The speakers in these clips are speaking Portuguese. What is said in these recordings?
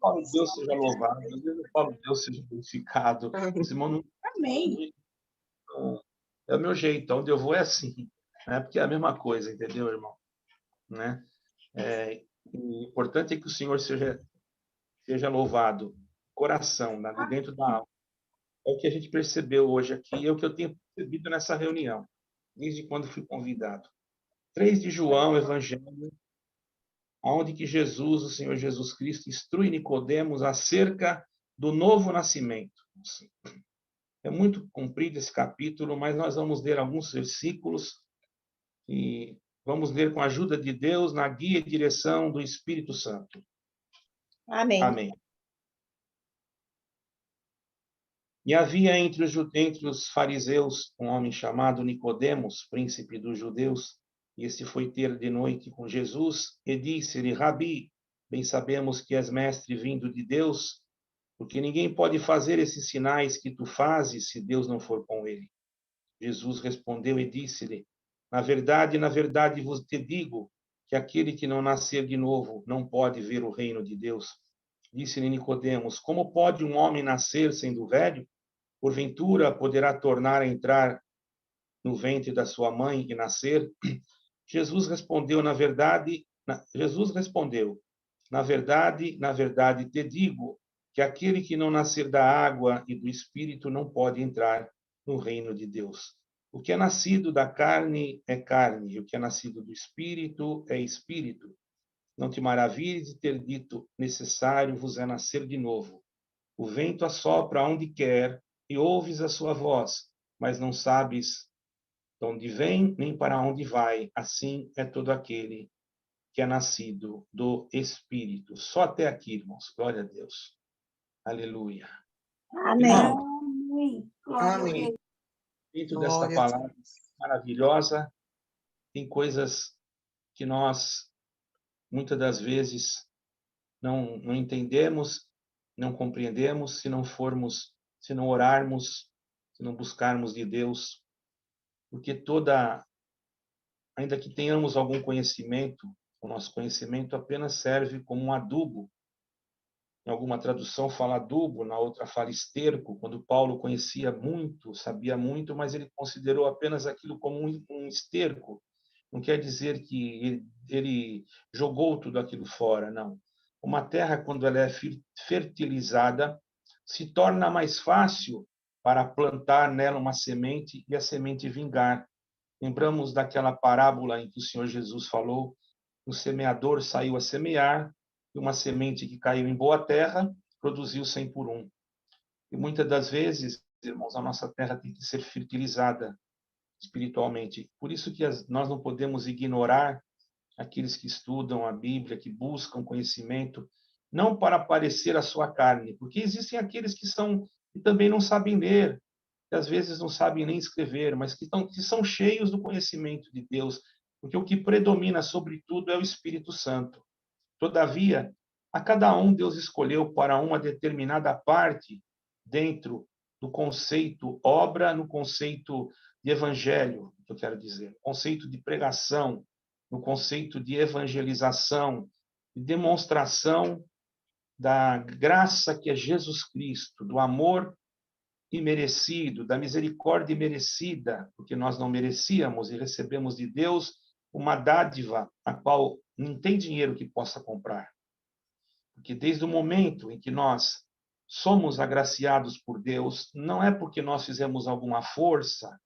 Falo, Deus seja louvado, às vezes eu falo, Deus seja glorificado. Esse irmão não Amém. é o meu jeito, onde eu vou é assim, né? Porque é a mesma coisa, entendeu, irmão? Né? O importante é que o Senhor seja louvado, coração, né? De dentro da alma. É o que a gente percebeu hoje aqui, é o que eu tenho percebido nessa reunião, desde quando fui convidado. 3 de João, Evangelho, onde que Jesus, o Senhor Jesus Cristo, instrui Nicodemos acerca do novo nascimento. É muito comprido esse capítulo, mas nós vamos ler alguns versículos e vamos ler com a ajuda de Deus na guia e direção do Espírito Santo. Amém. Amém. E havia entre os fariseus um homem chamado Nicodemos, príncipe dos judeus, e este foi ter de noite com Jesus e disse-lhe: Rabi, bem sabemos que és mestre vindo de Deus, porque ninguém pode fazer esses sinais que tu fazes se Deus não for com ele. Jesus respondeu e disse-lhe: na verdade vos te digo que aquele que não nascer de novo não pode ver o reino de Deus. Disse-lhe Nicodemos: Como pode um homem nascer sendo velho? Porventura poderá tornar a entrar no ventre da sua mãe e nascer? Jesus respondeu: na verdade te digo que aquele que não nascer da água e do espírito não pode entrar no reino de Deus. O que é nascido da carne é carne, e o que é nascido do espírito é espírito. Não te maravilhes de ter dito: necessário vos é nascer de novo. O vento assopra onde quer e ouves a sua voz, mas não sabes de onde vem nem para onde vai. Assim é todo aquele que é nascido do Espírito. Só até aqui, irmãos. Glória a Deus. Aleluia. Amém. Irmão, Amém. Amém. dentro desta palavra maravilhosa, tem coisas que nós, muitas das vezes, não entendemos, não compreendemos, se não orarmos, se não buscarmos de Deus, porque ainda que tenhamos algum conhecimento, o nosso conhecimento apenas serve como um adubo. Em alguma tradução fala adubo, na outra fala esterco, quando Paulo conhecia muito, sabia muito, mas ele considerou apenas aquilo como um esterco. Não quer dizer que ele jogou tudo aquilo fora, não. Uma terra, quando ela é fertilizada, se torna mais fácil para plantar nela uma semente e a semente vingar. Lembramos daquela parábola em que o Senhor Jesus falou: o semeador saiu a semear, e uma semente que caiu em boa terra produziu 100 por um. E muitas das vezes, irmãos, a nossa terra tem que ser fertilizada espiritualmente. Por isso que nós não podemos ignorar aqueles que estudam a Bíblia, que buscam conhecimento, não para parecer a sua carne, porque existem aqueles que também não sabem ler, que às vezes não sabem nem escrever, mas que são cheios do conhecimento de Deus, porque o que predomina sobre tudo é o Espírito Santo. Todavia, a cada um Deus escolheu para uma determinada parte dentro do conceito obra, no conceito de evangelho, que eu quero dizer, no conceito de pregação, no conceito de evangelização, de demonstração da graça que é Jesus Cristo, do amor imerecido, da misericórdia imerecida, porque nós não merecíamos e recebemos de Deus uma dádiva a qual não tem dinheiro que possa comprar. Porque desde o momento em que nós somos agraciados por Deus, não é porque nós fizemos alguma força.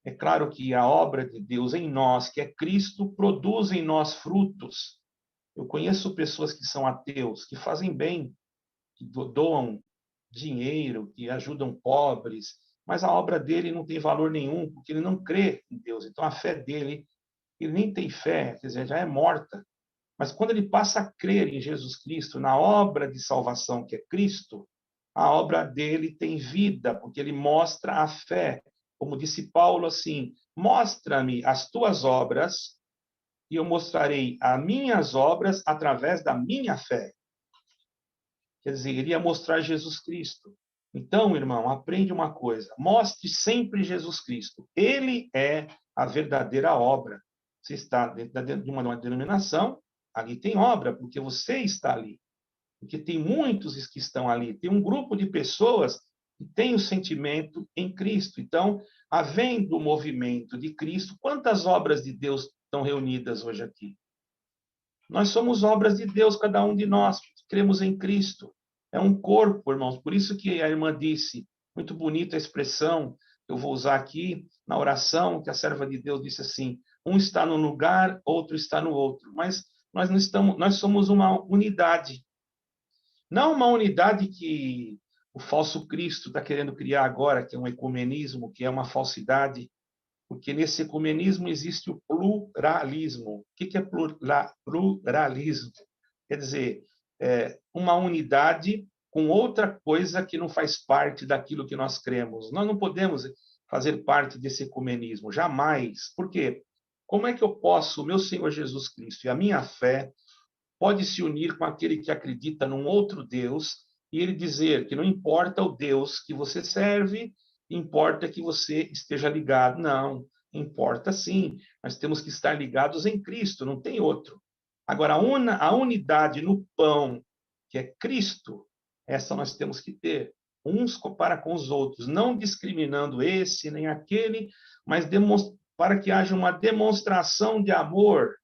É claro que a obra de Deus em nós, que é Cristo, produz em nós frutos. Eu conheço pessoas que são ateus, que fazem bem, que doam dinheiro, que ajudam pobres, mas a obra dele não tem valor nenhum, porque ele não crê em Deus. Então a fé dele, ele nem tem fé, quer dizer, já é morta. Mas quando ele passa a crer em Jesus Cristo, na obra de salvação que é Cristo, a obra dele tem vida, porque ele mostra a fé. Como disse Paulo assim: mostra-me as tuas obras e eu mostrarei as minhas obras através da minha fé. Quer dizer, ele ia mostrar Jesus Cristo. Então, irmão, aprende uma coisa: mostre sempre Jesus Cristo. Ele é a verdadeira obra. Você está dentro de uma denominação, ali tem obra, porque você está ali. porque tem muitos que estão ali, tem um grupo de pessoas que tem o sentimento em Cristo. Então, havendo o movimento de Cristo, quantas obras de Deus estão reunidas hoje aqui? Nós somos obras de Deus, cada um de nós, que cremos em Cristo. É um corpo, irmãos. Por isso que a irmã disse, muito bonita a expressão, que eu vou usar aqui na oração, que a serva de Deus disse assim, um está num lugar, outro está no outro. Mas nós não estamos, nós somos uma unidade. Não uma unidade que o falso Cristo está querendo criar agora, que é um ecumenismo, que é uma falsidade, porque nesse ecumenismo existe o pluralismo. O que é pluralismo? Quer dizer, uma unidade com outra coisa que não faz parte daquilo que nós cremos. Nós não podemos fazer parte desse ecumenismo, jamais. Por quê? Como é que eu posso, o meu Senhor Jesus Cristo e a minha fé, pode se unir com aquele que acredita num outro Deus e ele dizer que não importa o Deus que você serve, importa que você esteja ligado. Não, importa sim. Nós temos que estar ligados em Cristo, não tem outro. Agora, a unidade no pão, que é Cristo, essa nós temos que ter, uns para com os outros, não discriminando esse nem aquele, mas para que haja uma demonstração de amor.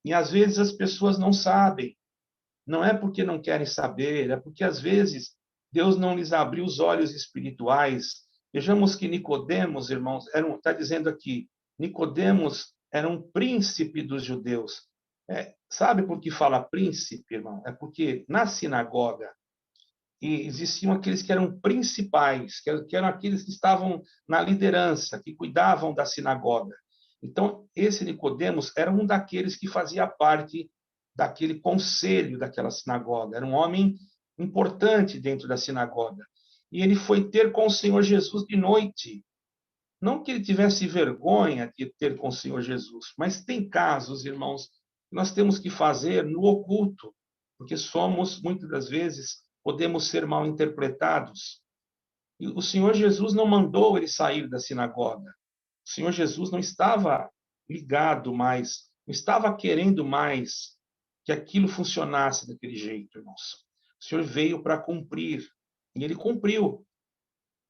E às vezes as pessoas não sabem. Não é porque não querem saber, é porque às vezes Deus não lhes abriu os olhos espirituais. Vejamos que Nicodemos, irmãos, está dizendo aqui, Nicodemos era um príncipe dos judeus. Sabe por que fala príncipe, irmão? É porque na sinagoga existiam aqueles que eram principais, que eram aqueles que estavam na liderança, que cuidavam da sinagoga. Então, esse Nicodemos era um daqueles que fazia parte daquele conselho daquela sinagoga. Era um homem importante dentro da sinagoga. E ele foi ter com o Senhor Jesus de noite. Não que ele tivesse vergonha de ter com o Senhor Jesus, mas tem casos, irmãos, que nós temos que fazer no oculto, porque somos, muitas das vezes, podemos ser mal interpretados. E o Senhor Jesus não mandou ele sair da sinagoga. O Senhor Jesus não estava ligado mais, não estava querendo mais que aquilo funcionasse daquele jeito, irmãos. O Senhor veio para cumprir, e ele cumpriu.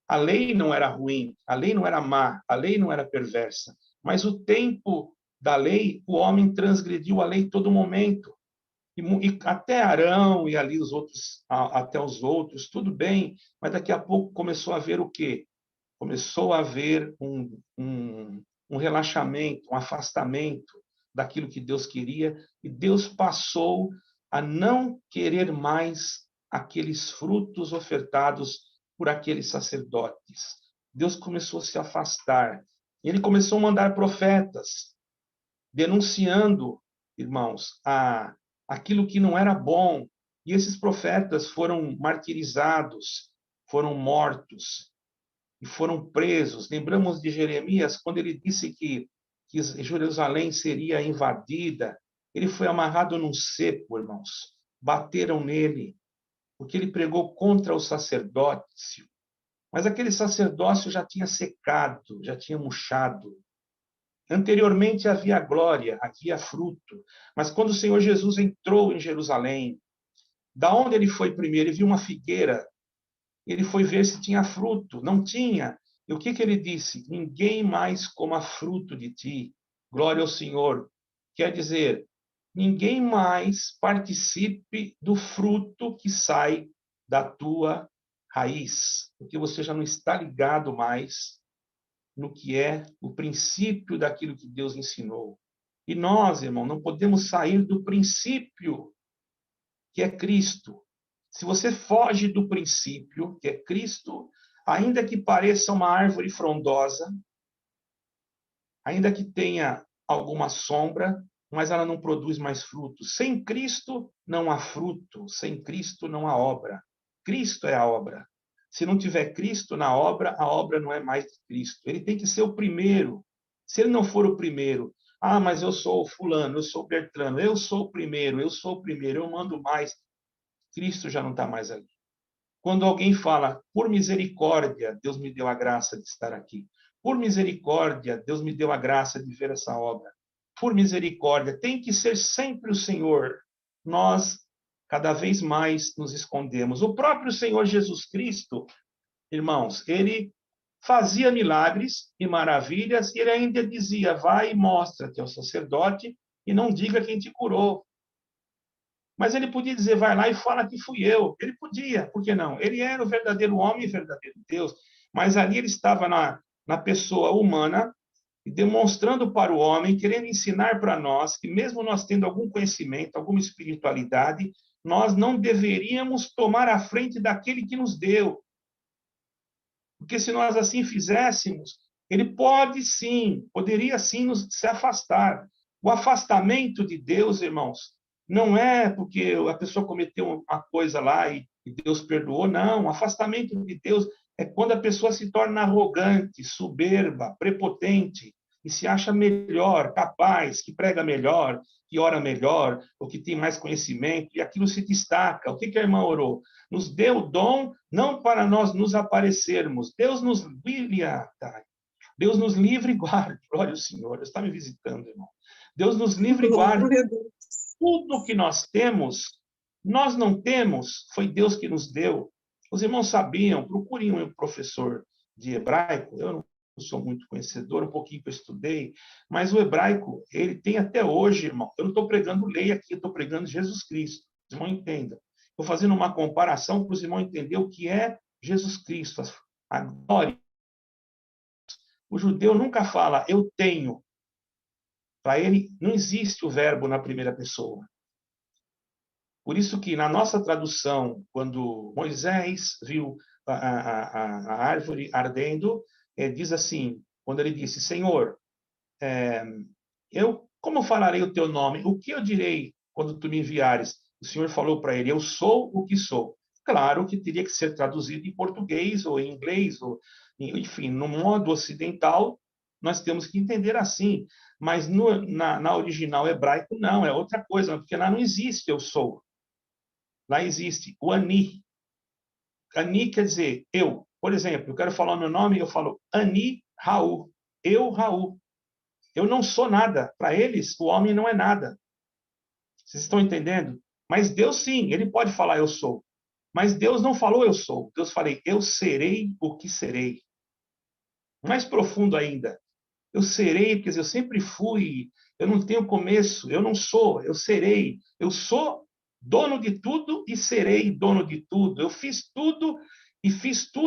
A lei não era ruim, a lei não era má, a lei não era perversa, mas o tempo da lei, o homem transgrediu a lei todo momento. E até Arão e ali os outros, até os outros, tudo bem, mas daqui a pouco começou a haver o quê? Começou a haver um relaxamento, um afastamento daquilo que Deus queria, e Deus passou a não querer mais aqueles frutos ofertados por aqueles sacerdotes. Deus começou a se afastar. Ele começou a mandar profetas, denunciando, irmãos, aquilo que não era bom. E esses profetas foram martirizados, foram mortos e foram presos. Lembramos de Jeremias, quando ele disse que Jerusalém seria invadida. Ele foi amarrado num cepo, irmãos. Bateram nele, porque ele pregou contra o sacerdócio. Mas aquele sacerdócio já tinha secado, já tinha murchado. Anteriormente havia glória, havia fruto. Mas quando o Senhor Jesus entrou em Jerusalém, da onde ele foi primeiro? Ele viu uma figueira. Ele foi ver se tinha fruto. Não tinha. E o que ele disse? Ninguém mais coma fruto de ti. Glória ao Senhor. Quer dizer, ninguém mais participe do fruto que sai da tua raiz, porque você já não está ligado mais no que é o princípio daquilo que Deus ensinou. E nós, irmão, não podemos sair do princípio que é Cristo. Se você foge do princípio que é Cristo, ainda que pareça uma árvore frondosa, ainda que tenha alguma sombra, mas ela não produz mais frutos. Sem Cristo não há fruto, sem Cristo não há obra. Cristo é a obra. Se não tiver Cristo na obra, a obra não é mais de Cristo. Ele tem que ser o primeiro. Se ele não for o primeiro, mas eu sou fulano, eu sou Bertrano, eu sou o primeiro, eu mando mais. Cristo já não está mais ali. Quando alguém fala, por misericórdia, Deus me deu a graça de estar aqui. Por misericórdia, Deus me deu a graça de ver essa obra. Por misericórdia, tem que ser sempre o Senhor. Nós cada vez mais nos escondemos. O próprio Senhor Jesus Cristo, irmãos, ele fazia milagres e maravilhas, e ele ainda dizia, vai e mostra-te ao sacerdote e não diga quem te curou. Mas ele podia dizer, vai lá e fala que fui eu. Ele podia, por que não? Ele era o verdadeiro homem e verdadeiro Deus. Mas ali ele estava na pessoa humana, e demonstrando para o homem, querendo ensinar para nós, que mesmo nós tendo algum conhecimento, alguma espiritualidade, nós não deveríamos tomar a frente daquele que nos deu. Porque se nós assim fizéssemos, ele poderia sim se afastar. O afastamento de Deus, irmãos, não é porque a pessoa cometeu uma coisa lá e Deus perdoou, não. O afastamento de Deus é quando a pessoa se torna arrogante, soberba, prepotente e se acha melhor, capaz, que prega melhor, que ora melhor, ou que tem mais conhecimento, e aquilo se destaca. O que a irmã orou? Nos deu o dom não para nós nos aparecermos. Deus nos livre e guarde. Glória ao Senhor. Deus está me visitando, irmão. Deus nos livre e guarde. Tudo que nós temos, nós não temos, foi Deus que nos deu. Os irmãos sabiam, procurem um professor de hebraico, eu não sou muito conhecedor, um pouquinho que eu estudei, mas o hebraico, ele tem até hoje, irmão, eu não estou pregando lei aqui, eu estou pregando Jesus Cristo. Os irmãos entendam. Estou fazendo uma comparação para os irmãos entenderem o que é Jesus Cristo, a glória. O judeu nunca fala, eu tenho. Para ele, não existe o verbo na primeira pessoa. Por isso que, na nossa tradução, quando Moisés viu a árvore ardendo, diz assim, quando ele disse, Senhor, como falarei o teu nome? O que eu direi quando tu me enviares? O Senhor falou para ele, eu sou o que sou. Claro que teria que ser traduzido em português ou em inglês, ou, enfim, no modo ocidental, nós temos que entender assim. Mas na original hebraico, não, é outra coisa, porque lá não existe eu sou. Lá existe o Ani. Ani quer dizer eu. Por exemplo, eu quero falar o meu nome, eu falo Ani Raul. Eu, Raul. Eu não sou nada. Para eles, o homem não é nada. Vocês estão entendendo? Mas Deus, sim, ele pode falar eu sou. Mas Deus não falou eu sou. Deus falou eu serei o que serei. Mais profundo ainda. Eu serei, quer dizer, eu sempre fui. Eu não tenho começo. Eu não sou. Eu serei. Eu sou dono de tudo e serei dono de tudo. Eu fiz tudo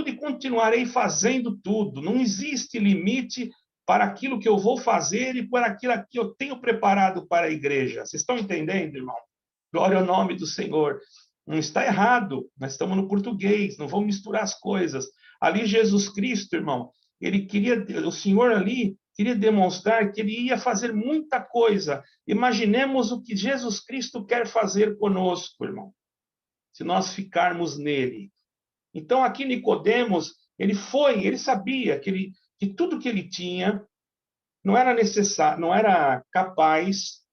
e continuarei fazendo tudo. Não existe limite para aquilo que eu vou fazer e para aquilo que eu tenho preparado para a igreja. Vocês estão entendendo, irmão? Glória ao nome do Senhor. Não está errado, nós estamos no português, não vamos misturar as coisas. Ali Jesus Cristo, irmão, o Senhor ali queria demonstrar que ele ia fazer muita coisa. Imaginemos o que Jesus Cristo quer fazer conosco, irmão, se nós ficarmos nele. Então, aqui Nicodemos, ele sabia que tudo que ele tinha não era necessário, não era capaz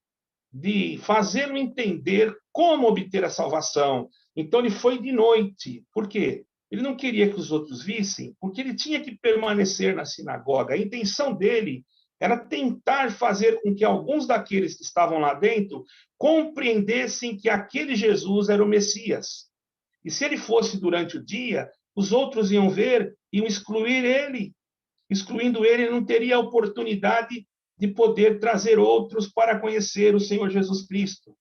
de fazê-lo entender como obter a salvação. Então, ele foi de noite. Por quê? Ele não queria que os outros vissem, porque ele tinha que permanecer na sinagoga. A intenção dele era tentar fazer com que alguns daqueles que estavam lá dentro compreendessem que aquele Jesus era o Messias. E se ele fosse durante o dia, os outros iam ver, iam excluir ele. Excluindo ele, ele não teria a oportunidade de poder trazer outros para conhecer o Senhor Jesus Cristo.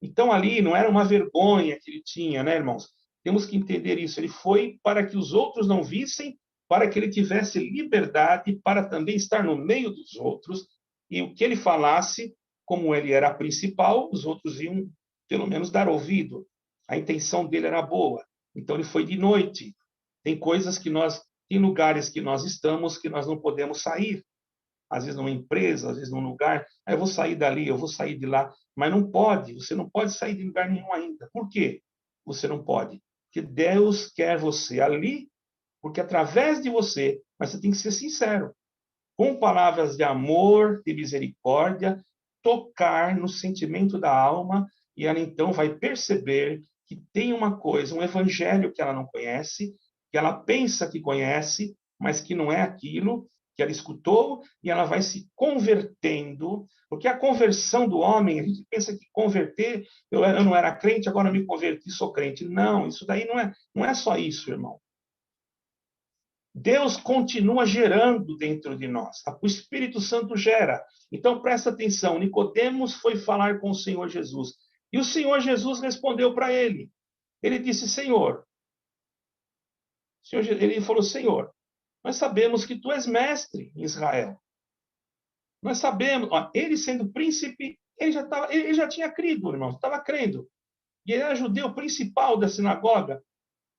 Então, ali não era uma vergonha que ele tinha, né, irmãos? Temos que entender isso. Ele foi para que os outros não vissem, para que ele tivesse liberdade para também estar no meio dos outros, e o que ele falasse, como ele era principal, os outros iam, pelo menos, dar ouvido. A intenção dele era boa. Então, ele foi de noite. Tem coisas que tem lugares que nós estamos que nós não podemos sair. Às vezes numa empresa, às vezes num lugar, eu vou sair dali, eu vou sair de lá, mas não pode, você não pode sair de lugar nenhum ainda. Por quê? Você não pode. Porque Deus quer você ali, porque através de você, mas você tem que ser sincero, com palavras de amor, de misericórdia, tocar no sentimento da alma, e ela então vai perceber que tem uma coisa, um evangelho que ela não conhece, que ela pensa que conhece, mas que não é aquilo, que ela escutou e ela vai se convertendo, porque a conversão do homem, a gente pensa que converter, eu não era crente, agora me converti, sou crente. Não, isso daí não é só isso, irmão. Deus continua gerando dentro de nós. O Espírito Santo gera. Então, presta atenção. Nicodemos foi falar com o Senhor Jesus. E o Senhor Jesus respondeu para ele. Ele disse, Senhor, ele falou, Senhor, nós sabemos que tu és mestre em Israel. Nós sabemos, ó, ele sendo príncipe, ele já tinha crido, irmão, estava crendo. E ele era judeu principal da sinagoga.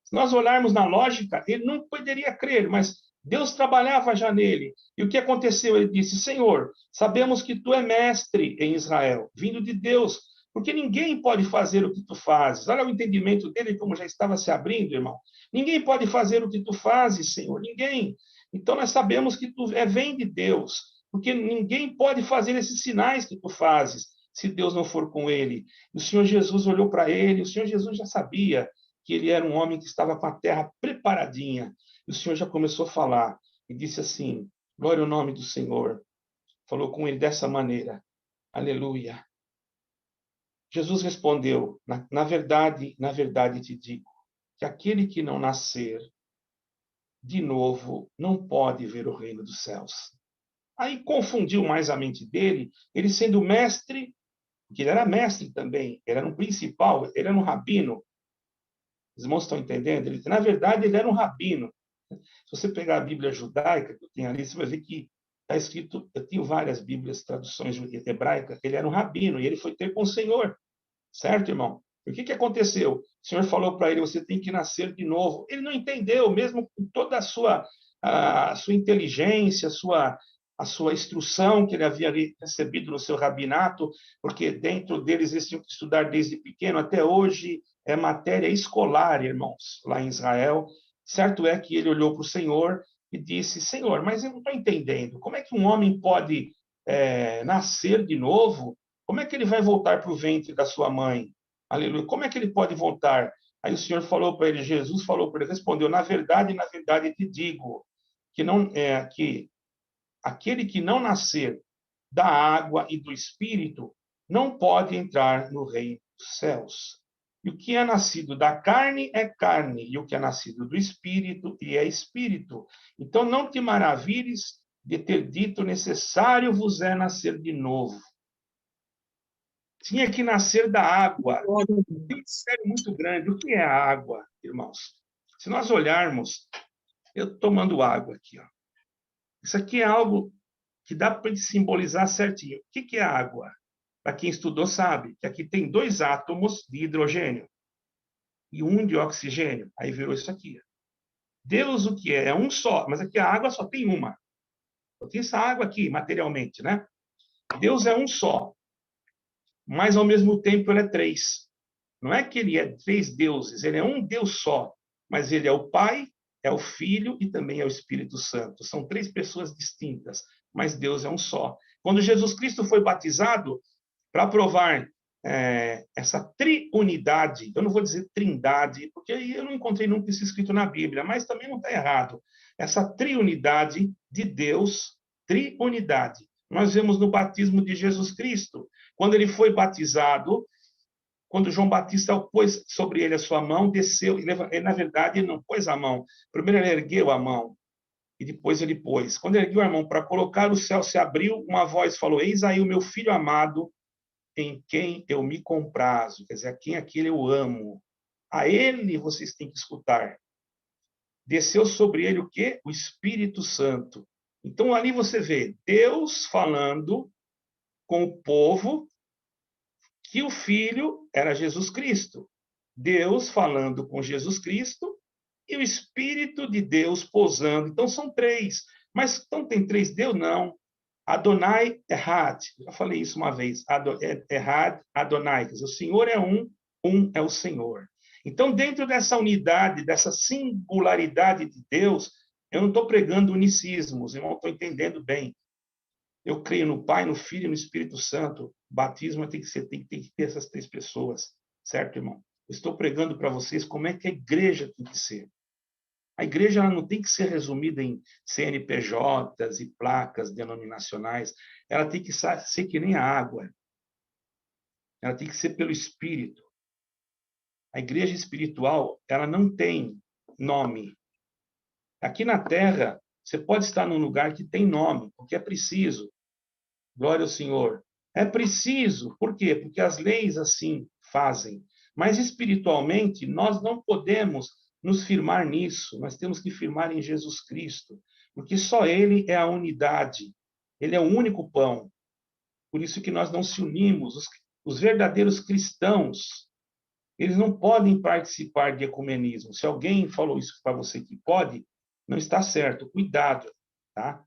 Se nós olharmos na lógica, ele não poderia crer, mas Deus trabalhava já nele. E o que aconteceu? Ele disse, Senhor, sabemos que tu é mestre em Israel, vindo de Deus, porque ninguém pode fazer o que tu fazes. Olha o entendimento dele, como já estava se abrindo, irmão. Ninguém pode fazer o que tu fazes, Senhor, ninguém. Então nós sabemos que tu vem de Deus, porque ninguém pode fazer esses sinais que tu fazes, se Deus não for com ele. E o Senhor Jesus olhou para ele, o Senhor Jesus já sabia que ele era um homem que estava com a terra preparadinha. E o Senhor já começou a falar e disse assim, glória ao nome do Senhor. Falou com ele dessa maneira, aleluia. Jesus respondeu, na verdade te digo, que aquele que não nascer de novo não pode ver o reino dos céus. Aí confundiu mais a mente dele, ele sendo mestre, porque ele era mestre também, ele era um principal, ele era um rabino. Os irmãos estão entendendo? Na verdade, ele era um rabino. Se você pegar a Bíblia judaica que eu tenho ali, você vai ver que está escrito, eu tenho várias Bíblias, traduções hebraicas, ele era um rabino e ele foi ter com o Senhor. Certo, irmão? O que aconteceu? O Senhor falou para ele, você tem que nascer de novo. Ele não entendeu, mesmo com toda a sua inteligência, a sua instrução que ele havia recebido no seu rabinato, porque dentro deles eles tinham que estudar desde pequeno, até hoje é matéria escolar, irmãos, lá em Israel. Certo é que ele olhou para o Senhor e disse, Senhor, mas eu não estou entendendo, como é que um homem pode nascer de novo? Como é que ele vai voltar para o ventre da sua mãe? Aleluia. Como é que ele pode voltar? Aí o Senhor falou para ele, Jesus falou para ele, respondeu, na verdade te digo, que aquele que não nascer da água e do Espírito não pode entrar no reino dos céus. E o que é nascido da carne é carne, e o que é nascido do Espírito é Espírito. Então não te maravilhes de ter dito, necessário vos é nascer de novo. Tinha que nascer da água. Tem um mistério muito grande. O que é a água, irmãos? Se nós olharmos, eu tomando água aqui, ó. Isso aqui é algo que dá para simbolizar certinho. O que é a água? Para quem estudou sabe que aqui tem 2 átomos de hidrogênio e 1 de oxigênio. Aí virou isso aqui. Deus o que é? É um só, mas aqui a água só tem uma. Só tem essa água aqui, materialmente, né? Deus é um só, mas ao mesmo tempo ele é 3. Não é que ele é 3 deuses, ele é um Deus só, mas ele é o Pai, é o Filho e também é o Espírito Santo. São 3 pessoas distintas, mas Deus é um só. Quando Jesus Cristo foi batizado, para provar essa triunidade, eu não vou dizer trindade, porque aí eu não encontrei nunca isso escrito na Bíblia, mas também não está errado. Essa triunidade de Deus, triunidade. Nós vemos no batismo de Jesus Cristo. Quando ele foi batizado, quando João Batista pôs sobre ele a sua mão, desceu, e na verdade ele não pôs a mão. Primeiro ele ergueu a mão, e depois ele pôs. Quando ele ergueu a mão para colocar, o céu se abriu, uma voz falou, eis aí o meu filho amado, em quem eu me comprazo, quer dizer, a quem aquele eu amo. A ele vocês têm que escutar. Desceu sobre ele o quê? O Espírito Santo. Então ali você vê Deus falando com o povo, que o Filho era Jesus Cristo. Deus falando com Jesus Cristo e o Espírito de Deus posando. Então, são 3. Mas então tem 3 Deus? Não. Adonai Errad. Já falei isso uma vez. Errad, Adonai. Quer dizer, o Senhor é um é o Senhor. Então, dentro dessa unidade, dessa singularidade de Deus, eu não estou pregando unicismo, os irmãos estão entendendo bem. Eu creio no Pai, no Filho e no Espírito Santo. Batismo tem que ter essas 3 pessoas, certo, irmão? Eu estou pregando para vocês como é que a igreja tem que ser. A igreja ela não tem que ser resumida em CNPJs e placas denominacionais. Ela tem que ser que nem a água. Ela tem que ser pelo Espírito. A igreja espiritual, ela não tem nome. Aqui na Terra, você pode estar num lugar que tem nome, porque é preciso. Glória ao Senhor. É preciso. Por quê? Porque as leis assim fazem. Mas espiritualmente, nós não podemos nos firmar nisso. Nós temos que firmar em Jesus Cristo, porque só Ele é a unidade. Ele é o único pão. Por isso que nós não se unimos. Os verdadeiros cristãos, eles não podem participar de ecumenismo. Se alguém falou isso para você que pode, não está certo. Cuidado, tá?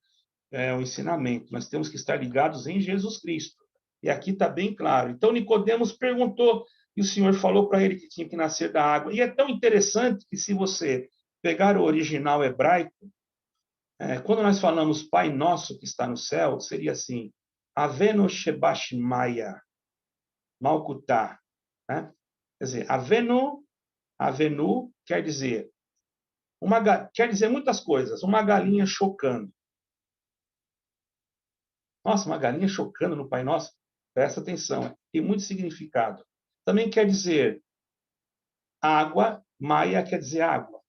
É o ensinamento. Nós temos que estar ligados em Jesus Cristo. E aqui está bem claro. Então, Nicodemos perguntou, e o Senhor falou para ele que tinha que nascer da água. E é tão interessante que, se você pegar o original hebraico, quando nós falamos Pai Nosso que está no céu, seria assim, Avenu Shebashmaya, Malkutá. Né? Quer dizer, Avenu quer dizer muitas coisas. Uma galinha chocando. Nossa, uma galinha chocando no Pai Nosso? Presta atenção, tem muito significado. Também quer dizer água, Maia quer dizer água.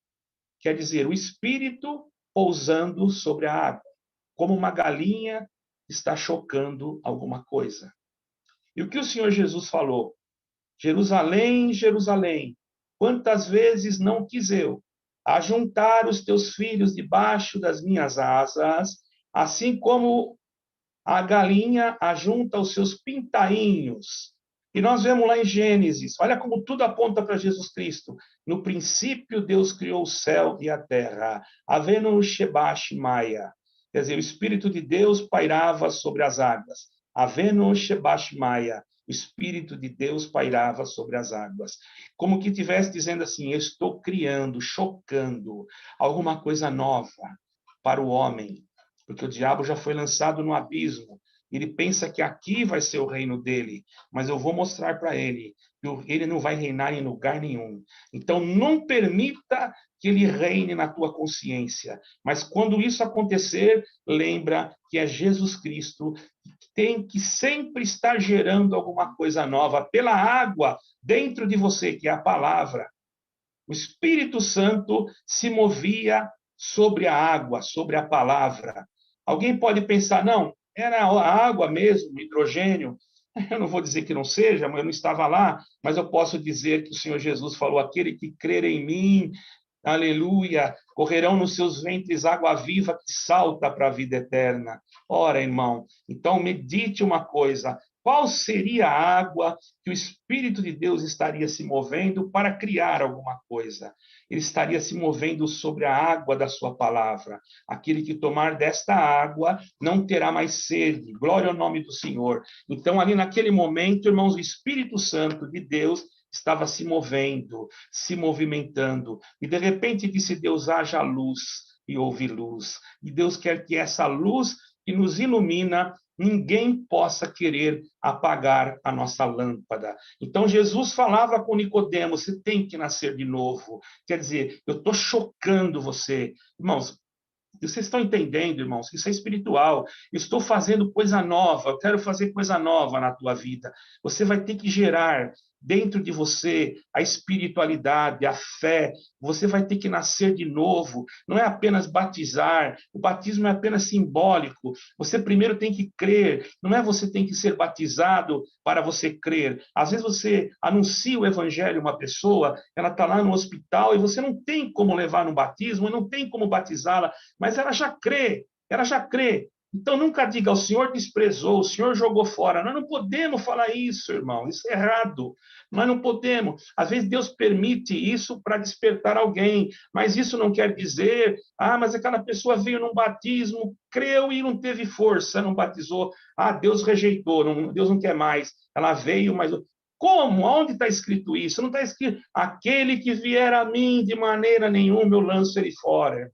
Quer dizer o Espírito pousando sobre a água. Como uma galinha está chocando alguma coisa. E o que o Senhor Jesus falou? Jerusalém, Jerusalém, quantas vezes não quis eu ajuntar os teus filhos debaixo das minhas asas, assim como a galinha ajunta os seus pintainhos. E nós vemos lá em Gênesis, olha como tudo aponta para Jesus Cristo. No princípio, Deus criou o céu e a terra. Havendo Shebash Maia. Quer dizer, o Espírito de Deus pairava sobre as águas. Havendo Shebash Maia. O Espírito de Deus pairava sobre as águas. Como que estivesse dizendo assim, eu estou criando, chocando alguma coisa nova para o homem. Porque o diabo já foi lançado no abismo. Ele pensa que aqui vai ser o reino dele, mas eu vou mostrar para ele que ele não vai reinar em lugar nenhum. Então, não permita que ele reine na tua consciência. Mas quando isso acontecer, lembra que é Jesus Cristo que tem que sempre estar gerando alguma coisa nova pela água dentro de você, que é a palavra. O Espírito Santo se movia sobre a água, sobre a palavra. Alguém pode pensar, não, era a água mesmo, hidrogênio. Eu não vou dizer que não seja, eu não estava lá, mas eu posso dizer que o Senhor Jesus falou, aquele que crer em mim, aleluia, correrão nos seus ventres água viva que salta para a vida eterna. Ora, irmão, então medite uma coisa, qual seria a água que o Espírito de Deus estaria se movendo para criar alguma coisa? Ele estaria se movendo sobre a água da sua palavra. Aquele que tomar desta água não terá mais sede. Glória ao nome do Senhor. Então, ali naquele momento, irmãos, o Espírito Santo de Deus estava se movendo, se movimentando. E, de repente, disse Deus, haja luz, e houve luz. E Deus quer que essa luz que nos ilumina, ninguém possa querer apagar a nossa lâmpada. Então, Jesus falava com Nicodemos, você tem que nascer de novo. Quer dizer, eu estou chocando você. Irmãos, vocês estão entendendo, irmãos, que isso é espiritual. Estou fazendo coisa nova, eu quero fazer coisa nova na tua vida. Você vai ter que gerar dentro de você a espiritualidade, a fé. Você vai ter que nascer de novo. Não é apenas batizar. O batismo é apenas simbólico. Você primeiro tem que crer. Não é você tem que ser batizado para você crer. Às vezes você anuncia o evangelho a uma pessoa, ela está lá no hospital e você não tem como levar no batismo, não tem como batizá-la, mas ela já crê, ela já crê. Então, nunca diga, o Senhor desprezou, o Senhor jogou fora. Nós não podemos falar isso, irmão, isso é errado. Nós não podemos. Às vezes, Deus permite isso para despertar alguém, mas isso não quer dizer, mas aquela pessoa veio num batismo, creu e não teve força, não batizou. Deus rejeitou, Deus não quer mais. Ela veio, mas... Como? Onde está escrito isso? Não está escrito, aquele que vier a mim, de maneira nenhuma eu lanço ele fora.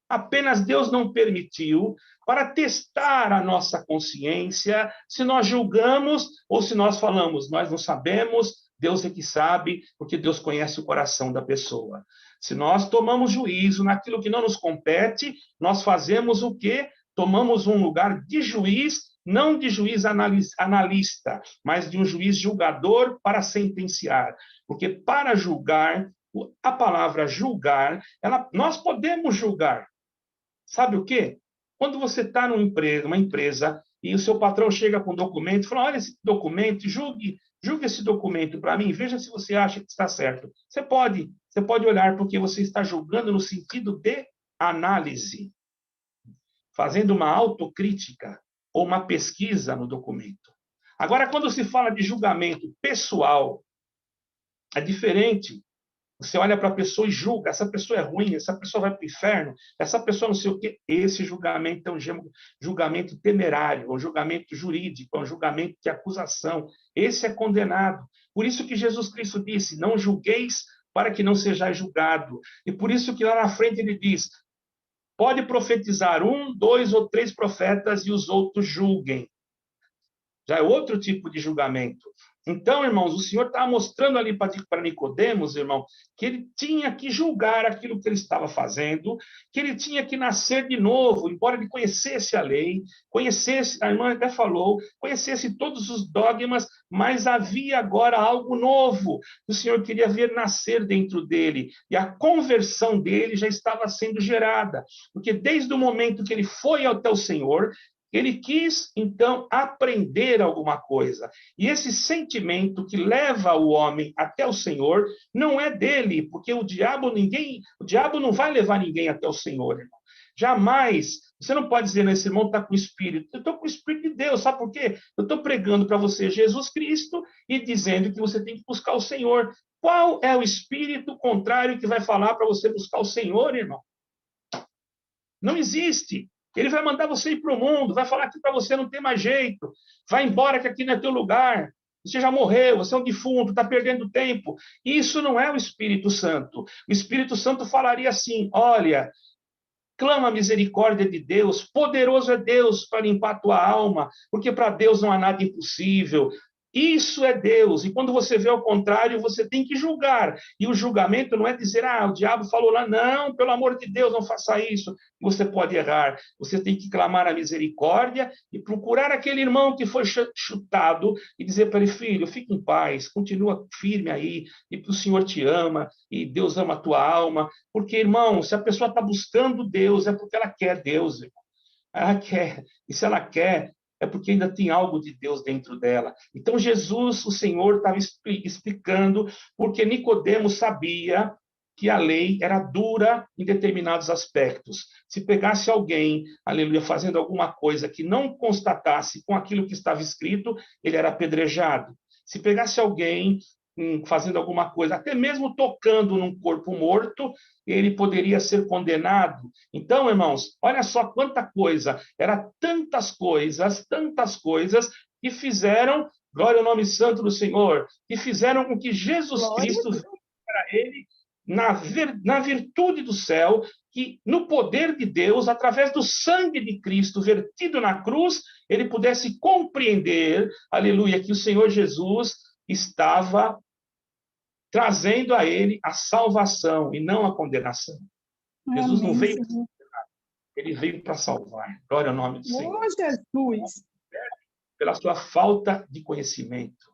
Apenas Deus não permitiu para testar a nossa consciência se nós julgamos ou se nós falamos, nós não sabemos, Deus é que sabe, porque Deus conhece o coração da pessoa. Se nós tomamos juízo naquilo que não nos compete, nós fazemos o quê? Tomamos um lugar de juiz, não de juiz analista, mas de um juiz julgador para sentenciar. Porque para julgar, a palavra julgar, nós podemos julgar. Sabe o quê? Quando você está numa empresa e o seu patrão chega com um documento e fala, olha esse documento, julgue esse documento para mim, veja se você acha que está certo. Você pode olhar, porque você está julgando no sentido de análise, fazendo uma autocrítica ou uma pesquisa no documento. Agora, quando se fala de julgamento pessoal, é diferente. Você olha para a pessoa e julga, essa pessoa é ruim, essa pessoa vai para o inferno, essa pessoa não sei o quê. Esse julgamento é um julgamento temerário, um julgamento jurídico, é um julgamento de acusação. Esse é condenado. Por isso que Jesus Cristo disse, não julgueis para que não sejais julgado. E por isso que lá na frente ele diz, pode profetizar 1, 2 ou 3 profetas e os outros julguem. Já é outro tipo de julgamento. Então, irmãos, o Senhor estava mostrando ali para Nicodemos, irmão, que ele tinha que julgar aquilo que ele estava fazendo, que ele tinha que nascer de novo, embora ele conhecesse a lei, conhecesse, a irmã até falou, conhecesse todos os dogmas, mas havia agora algo novo que o Senhor queria ver nascer dentro dele, e a conversão dele já estava sendo gerada, porque desde o momento que ele foi até o Senhor, ele quis, então, aprender alguma coisa. E esse sentimento que leva o homem até o Senhor não é dele, porque o diabo não vai levar ninguém até o Senhor, irmão. Jamais. Você não pode dizer, esse irmão está com o Espírito. Eu estou com o Espírito de Deus. Sabe por quê? Eu estou pregando para você Jesus Cristo e dizendo que você tem que buscar o Senhor. Qual é o Espírito contrário que vai falar para você buscar o Senhor, irmão? Não existe. Ele vai mandar você ir para o mundo, vai falar que para você não tem mais jeito, vai embora que aqui não é teu lugar, você já morreu, você é um defunto, está perdendo tempo. Isso não é o Espírito Santo. O Espírito Santo falaria assim, olha, clama a misericórdia de Deus, poderoso é Deus para limpar a tua alma, porque para Deus não há nada impossível. Isso é Deus. E quando você vê ao contrário, você tem que julgar. E o julgamento não é dizer, o diabo falou lá, não, pelo amor de Deus, não faça isso. Você pode errar. Você tem que clamar a misericórdia e procurar aquele irmão que foi chutado e dizer para ele, filho, fique em paz, continua firme aí, e o Senhor te ama, e Deus ama a tua alma. Porque, irmão, se a pessoa está buscando Deus, é porque ela quer Deus, irmão. Ela quer. E se ela quer, é porque ainda tem algo de Deus dentro dela. Então, Jesus, o Senhor, estava explicando, porque Nicodemos sabia que a lei era dura em determinados aspectos. Se pegasse alguém, aleluia, fazendo alguma coisa que não constatasse com aquilo que estava escrito, ele era apedrejado. Se pegasse alguém fazendo alguma coisa, até mesmo tocando num corpo morto, ele poderia ser condenado. Então, irmãos, olha só quanta coisa, era tantas coisas que fizeram, glória ao nome santo do Senhor, que fizeram com que Jesus Cristo viesse para ele na virtude do céu, que no poder de Deus, através do sangue de Cristo vertido na cruz, ele pudesse compreender, aleluia, que o Senhor Jesus estava trazendo a ele a salvação e não a condenação. Amém, Jesus não veio, Senhor. ele veio para salvar. Glória ao nome do Senhor. Jesus! Pela sua falta de conhecimento,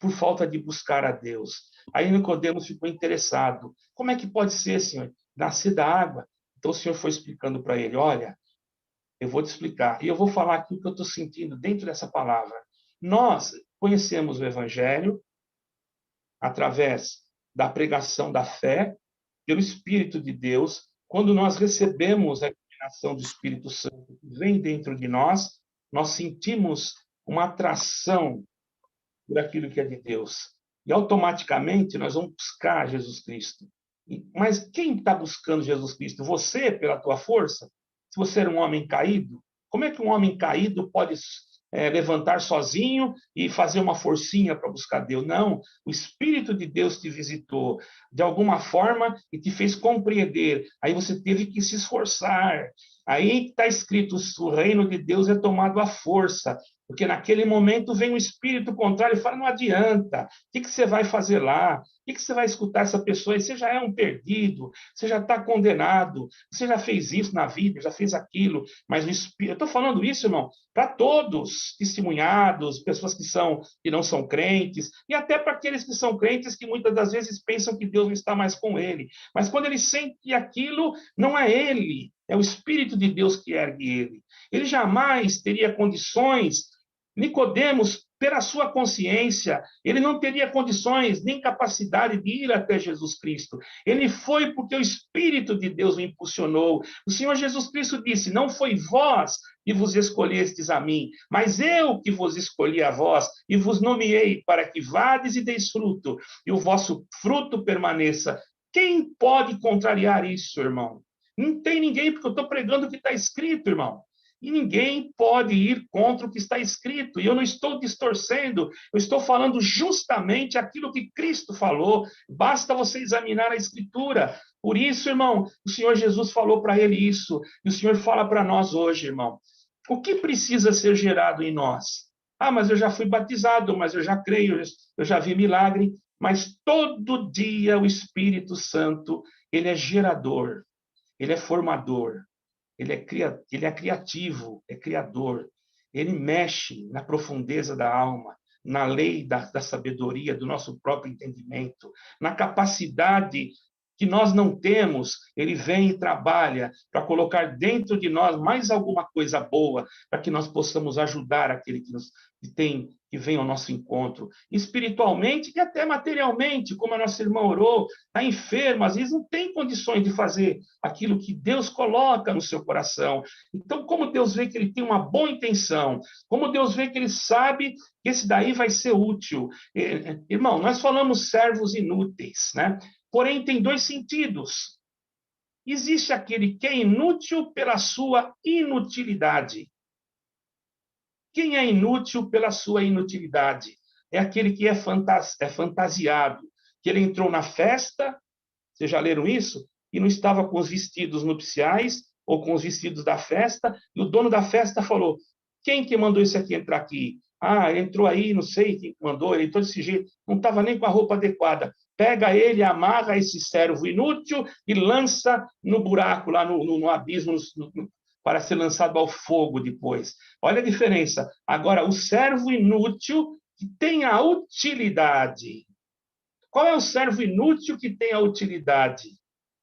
por falta de buscar a Deus. Aí Nicodemos ficou interessado. Como é que pode ser, Senhor, nascer da água? Então o Senhor foi explicando para ele, olha, eu vou te explicar. E eu vou falar aqui o que eu estou sentindo dentro dessa palavra. Nós conhecemos o Evangelho através da pregação da fé, pelo Espírito de Deus. Quando nós recebemos a iluminação do Espírito Santo que vem dentro de nós, nós sentimos uma atração por aquilo que é de Deus. E automaticamente nós vamos buscar Jesus Cristo. Mas quem está buscando Jesus Cristo? Você, pela tua força? Se você era um homem caído, como é que um homem caído pode levantar sozinho e fazer uma forcinha para buscar Deus? Não, o Espírito de Deus te visitou de alguma forma e te fez compreender. Aí você teve que se esforçar. Aí está escrito, o reino de Deus é tomado à força, porque naquele momento vem o espírito contrário e fala, não adianta, o que você vai fazer lá? O que você vai escutar essa pessoa? Você já é um perdido, você já está condenado, você já fez isso na vida, já fez aquilo, mas o espírito... Eu estou falando isso, irmão, para todos, testemunhados, pessoas que não são crentes, e até para aqueles que são crentes que muitas das vezes pensam que Deus não está mais com ele. Mas quando ele sente que aquilo não é ele, é o Espírito de Deus que ergue ele. Ele jamais teria condições, Nicodemos, pela sua consciência, ele não teria condições nem capacidade de ir até Jesus Cristo. Ele foi porque o Espírito de Deus o impulsionou. O Senhor Jesus Cristo disse, não foi vós que vos escolhestes a mim, mas eu que vos escolhi a vós e vos nomeei para que vades e deis fruto, e o vosso fruto permaneça. Quem pode contrariar isso, irmão? Não tem ninguém, porque eu estou pregando o que está escrito, irmão. E ninguém pode ir contra o que está escrito. E eu não estou distorcendo, eu estou falando justamente aquilo que Cristo falou. Basta você examinar a Escritura. Por isso, irmão, o Senhor Jesus falou para ele isso. E o Senhor fala para nós hoje, irmão. O que precisa ser gerado em nós? Ah, mas eu já fui batizado, mas eu já creio, eu já vi milagre. Mas todo dia o Espírito Santo, ele é gerador, ele é formador. Ele é criativo, é criador. Ele mexe na profundeza da alma, na lei da sabedoria, do nosso próprio entendimento, na capacidade que nós não temos, ele vem e trabalha para colocar dentro de nós mais alguma coisa boa, para que nós possamos ajudar aquele que vem ao nosso encontro, espiritualmente e até materialmente, como a nossa irmã orou, está enferma, às vezes não tem condições de fazer aquilo que Deus coloca no seu coração. Então, como Deus vê que ele tem uma boa intenção, como Deus vê que ele sabe que esse daí vai ser útil. Irmão, nós falamos servos inúteis, né? Porém, tem dois sentidos. Existe aquele que é inútil pela sua inutilidade. Quem é inútil pela sua inutilidade? É aquele que é fantasiado, que ele entrou na festa, vocês já leram isso? E não estava com os vestidos nupciais ou com os vestidos da festa, e o dono da festa falou, quem que mandou esse aqui entrar aqui? Ah, ele entrou aí, não sei quem mandou, ele entrou desse jeito, não estava nem com a roupa adequada. Pega ele, amarra esse servo inútil e lança no buraco, lá no abismo, para ser lançado ao fogo depois. Olha a diferença. Agora, o servo inútil que tem a utilidade. Qual é o servo inútil que tem a utilidade?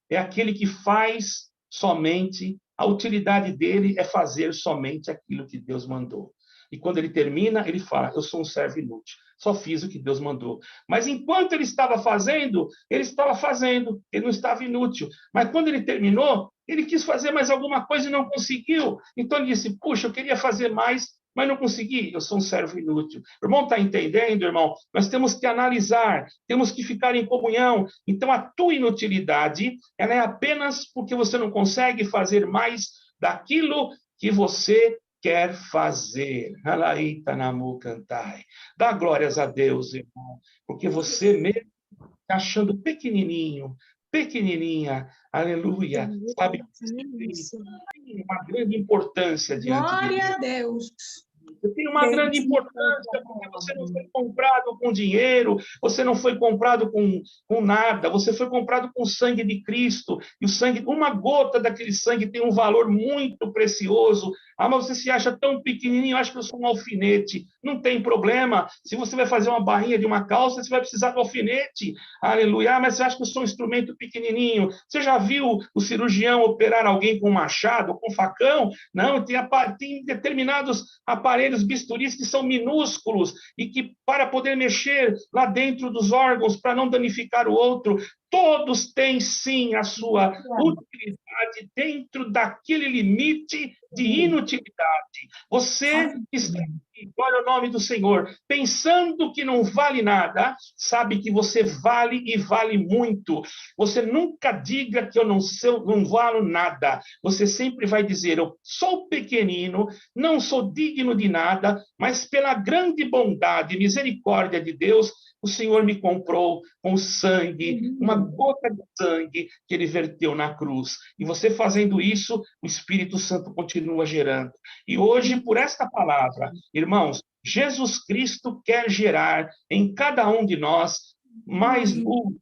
É aquele que faz somente, a utilidade dele é fazer somente aquilo que Deus mandou. E quando ele termina, ele fala, eu sou um servo inútil, só fiz o que Deus mandou. Mas enquanto ele estava fazendo, ele não estava inútil. Mas quando ele terminou, ele quis fazer mais alguma coisa e não conseguiu. Então ele disse, puxa, eu queria fazer mais, mas não consegui, eu sou um servo inútil. O irmão está entendendo, irmão? Nós temos que analisar, temos que ficar em comunhão. Então, a tua inutilidade, ela é apenas porque você não consegue fazer mais daquilo que você quer fazer. Dá glórias a Deus, irmão, porque você mesmo está achando pequenininha, aleluia, sabe? Tem uma grande importância diante de Deus. Glória a Deus. Você tem uma grande importância, porque você não foi comprado com dinheiro, você não foi comprado com nada, você foi comprado com o sangue de Cristo, e o sangue, uma gota daquele sangue tem um valor muito precioso. Ah, mas você se acha tão pequenininho, acha que eu sou um alfinete. Não tem problema. Se você vai fazer uma barrinha de uma calça, você vai precisar do alfinete. Aleluia. Ah, mas você acha que eu sou um instrumento pequenininho? Você já viu o cirurgião operar alguém com machado, com facão? Não, tem determinados aparelhos bisturis que são minúsculos e que, para poder mexer lá dentro dos órgãos, para não danificar o outro, todos têm, sim, a sua utilidade dentro daquele limite de inutilidade. Você está aqui, glória ao nome do Senhor, pensando que não vale nada, sabe que você vale e vale muito. Você nunca diga que eu não valo nada. Você sempre vai dizer, eu sou pequenino, não sou digno de nada, mas pela grande bondade e misericórdia de Deus, O Senhor me comprou com sangue, uma gota de sangue que ele verteu na cruz. E você fazendo isso, o Espírito Santo continua gerando. E hoje, por esta palavra, irmãos, Jesus Cristo quer gerar em cada um de nós mais luz,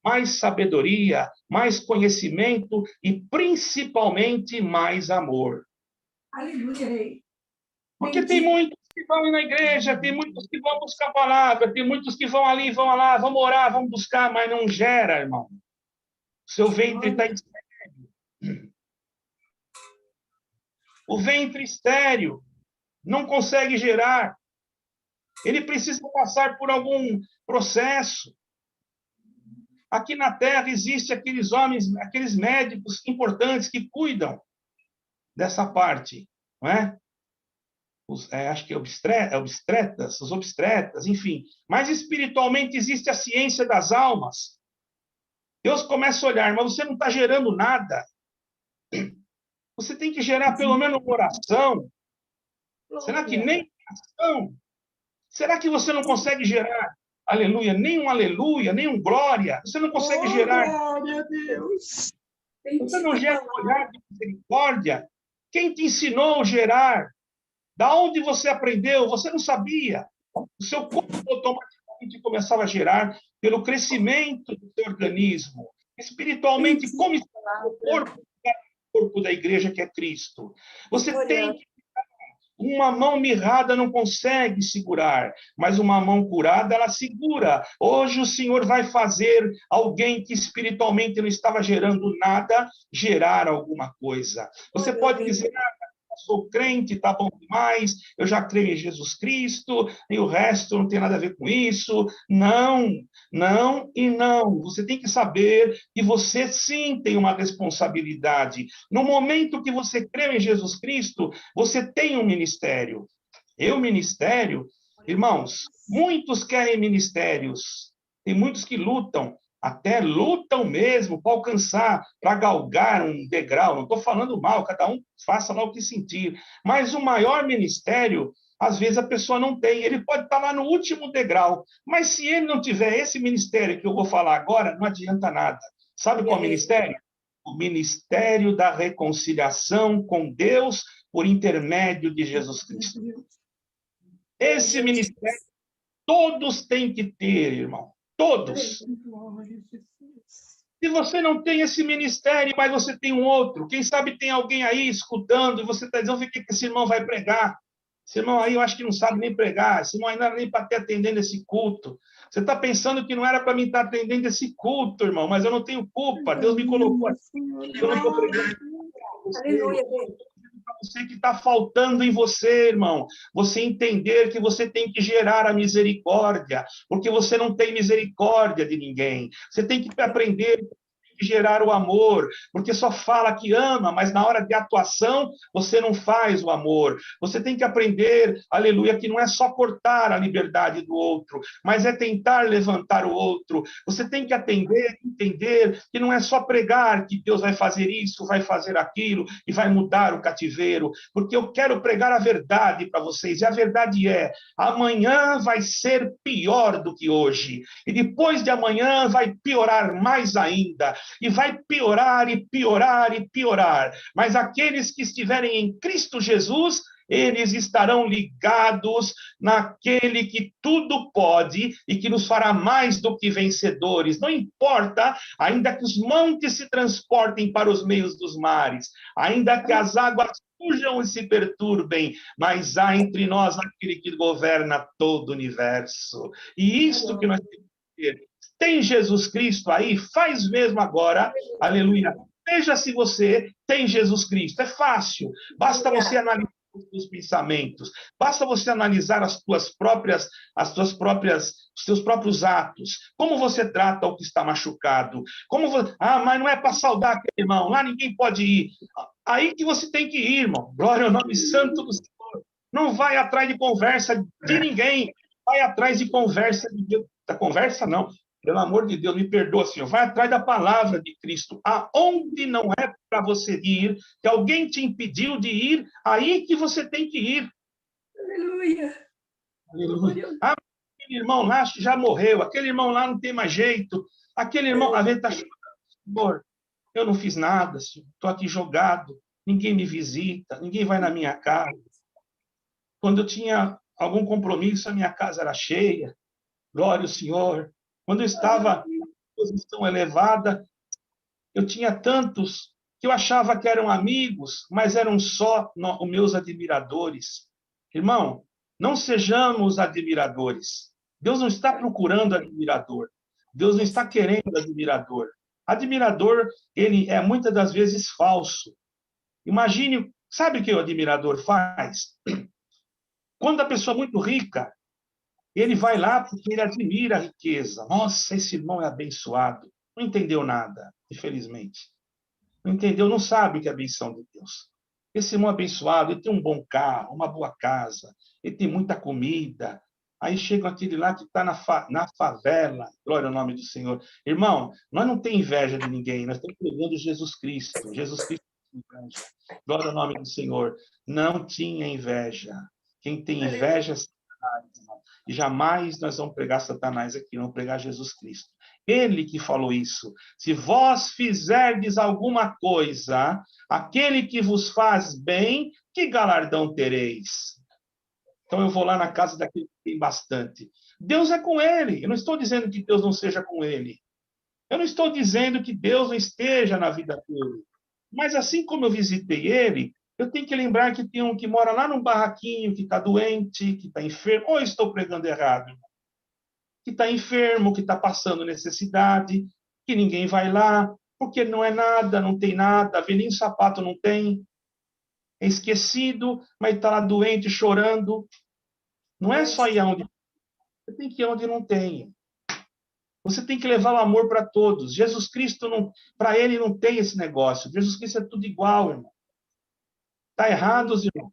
mais sabedoria, mais conhecimento e principalmente mais amor. Aleluia, Rei. Porque tem muitos que vão na igreja, tem muitos que vão buscar a palavra, tem muitos que vão ali, vão lá, vão orar, vão buscar, mas não gera, irmão. O seu ventre está estéril. O ventre estéril não consegue gerar. Ele precisa passar por algum processo. Aqui na Terra existem aqueles homens, aqueles médicos importantes que cuidam dessa parte, não é? Acho que obstetras, os obstetras, enfim. Mas espiritualmente existe a ciência das almas. Deus começa a olhar, mas você não está gerando nada. Você tem que gerar pelo menos uma oração. Será que nem oração? Será que você não consegue gerar, aleluia, nem um glória? Você não consegue gerar. Glória a Deus. Você não gera um olhar de misericórdia? Quem te ensinou a gerar? Da onde você aprendeu? Você não sabia. O seu corpo automaticamente começava a gerar pelo crescimento do seu organismo. Espiritualmente, como está o corpo da igreja que é Cristo? Você tem que... Uma mão mirrada não consegue segurar, mas uma mão curada, ela segura. Hoje o Senhor vai fazer alguém que espiritualmente não estava gerando nada, gerar alguma coisa. Você pode dizer... sou crente, tá bom demais, eu já creio em Jesus Cristo, e o resto não tem nada a ver com isso. Não, não e não. Você tem que saber que você sim tem uma responsabilidade. No momento que você crê em Jesus Cristo, você tem um ministério. Ministério, irmãos, muitos querem ministérios, tem muitos que lutam, até lutam mesmo para alcançar, para galgar um degrau. Não estou falando mal, cada um faça lá o que sentir. Mas o maior ministério, às vezes a pessoa não tem. Ele pode estar lá no último degrau, mas se ele não tiver esse ministério que eu vou falar agora, não adianta nada. Sabe qual é o ministério? O ministério da reconciliação com Deus por intermédio de Jesus Cristo. Esse ministério todos têm que ter, irmão. Todos. Se você não tem esse ministério, mas você tem um outro, quem sabe tem alguém aí escutando e você está dizendo o que esse irmão vai pregar. Esse irmão aí eu acho que não sabe nem pregar, esse irmão aí não era nem para estar atendendo esse culto. Você está pensando que não era para mim estar atendendo esse culto, irmão, mas eu não tenho culpa, Deus me colocou assim, eu não estou pregando. Aleluia. Você que está faltando em você, irmão. Você entender que você tem que gerar a misericórdia, porque você não tem misericórdia de ninguém. Você tem que aprender a gerar o amor, porque só fala que ama, mas na hora de atuação você não faz o amor. Você tem que aprender, aleluia, que não é só cortar a liberdade do outro, mas é tentar levantar o outro. Você tem que entender que não é só pregar que Deus vai fazer isso, vai fazer aquilo e vai mudar o cativeiro, porque eu quero pregar a verdade para vocês, e a verdade é, amanhã vai ser pior do que hoje, e depois de amanhã vai piorar mais ainda, e vai piorar e piorar e piorar. Mas aqueles que estiverem em Cristo Jesus, eles estarão ligados naquele que tudo pode e que nos fará mais do que vencedores. Não importa, ainda que os montes se transportem para os meios dos mares, ainda que as águas fujam e se perturbem, mas há entre nós aquele que governa todo o universo. E isso que nós temos que ter. Tem Jesus Cristo aí? Faz mesmo agora, aleluia. Veja se você tem Jesus Cristo. É fácil, basta você analisar os seus pensamentos, basta você analisar os seus próprios atos, como você trata o que está machucado, mas não é para saudar aquele irmão, lá ninguém pode ir. Aí que você tem que ir, irmão. Glória ao nome santo do Senhor. Não vai atrás de conversa de ninguém, vai atrás de conversa de Deus. Da conversa, não. Pelo amor de Deus, me perdoa, Senhor. Vai atrás da palavra de Cristo. Aonde não é para você ir, que alguém te impediu de ir, aí que você tem que ir. Aleluia. Aleluia. Ah, aquele irmão lá já morreu, aquele irmão lá não tem mais jeito, aquele irmão, a gente está chorando, Senhor, eu não fiz nada, estou aqui jogado, ninguém me visita, ninguém vai na minha casa. Quando eu tinha algum compromisso, a minha casa era cheia, glória ao Senhor. Quando eu estava em posição elevada, eu tinha tantos que eu achava que eram amigos, mas eram só os meus admiradores. Irmão, não sejamos admiradores. Deus não está procurando admirador. Deus não está querendo admirador. Admirador, ele é muitas das vezes falso. Imagine, sabe o que o admirador faz? Quando a pessoa é muito rica, ele vai lá porque ele admira a riqueza. Nossa, esse irmão é abençoado. Não entendeu nada, infelizmente. Não entendeu, não sabe o que é a benção de Deus. Esse irmão abençoado, ele tem um bom carro, uma boa casa, ele tem muita comida. Aí chega aquele lá que está na favela, glória ao nome do Senhor. Irmão, nós não temos inveja de ninguém, nós estamos pregando Jesus Cristo. Jesus Cristo tem inveja. Glória ao nome do Senhor. Não tinha inveja. Quem tem inveja é Satanás, irmão. E jamais nós vamos pregar Satanás aqui, vamos pregar Jesus Cristo. Ele que falou isso. Se vós fizerdes alguma coisa, aquele que vos faz bem, que galardão tereis? Então eu vou lá na casa daquele que tem bastante. Deus é com ele. Eu não estou dizendo que Deus não seja com ele. Eu não estou dizendo que Deus não esteja na vida dele. Mas assim como eu visitei ele, eu tenho que lembrar que tem um que mora lá num barraquinho, que está doente, que está enfermo. Ou eu estou pregando errado? Que está enfermo, que está passando necessidade, que ninguém vai lá, porque não é nada, não tem nada, vê nem sapato não tem, é esquecido, mas está lá doente, chorando. Não é só ir aonde você tem que ir onde não tem. Você tem que levar o amor para todos. Jesus Cristo, para ele, não tem esse negócio. Jesus Cristo é tudo igual, irmão. Está errado, irmãos?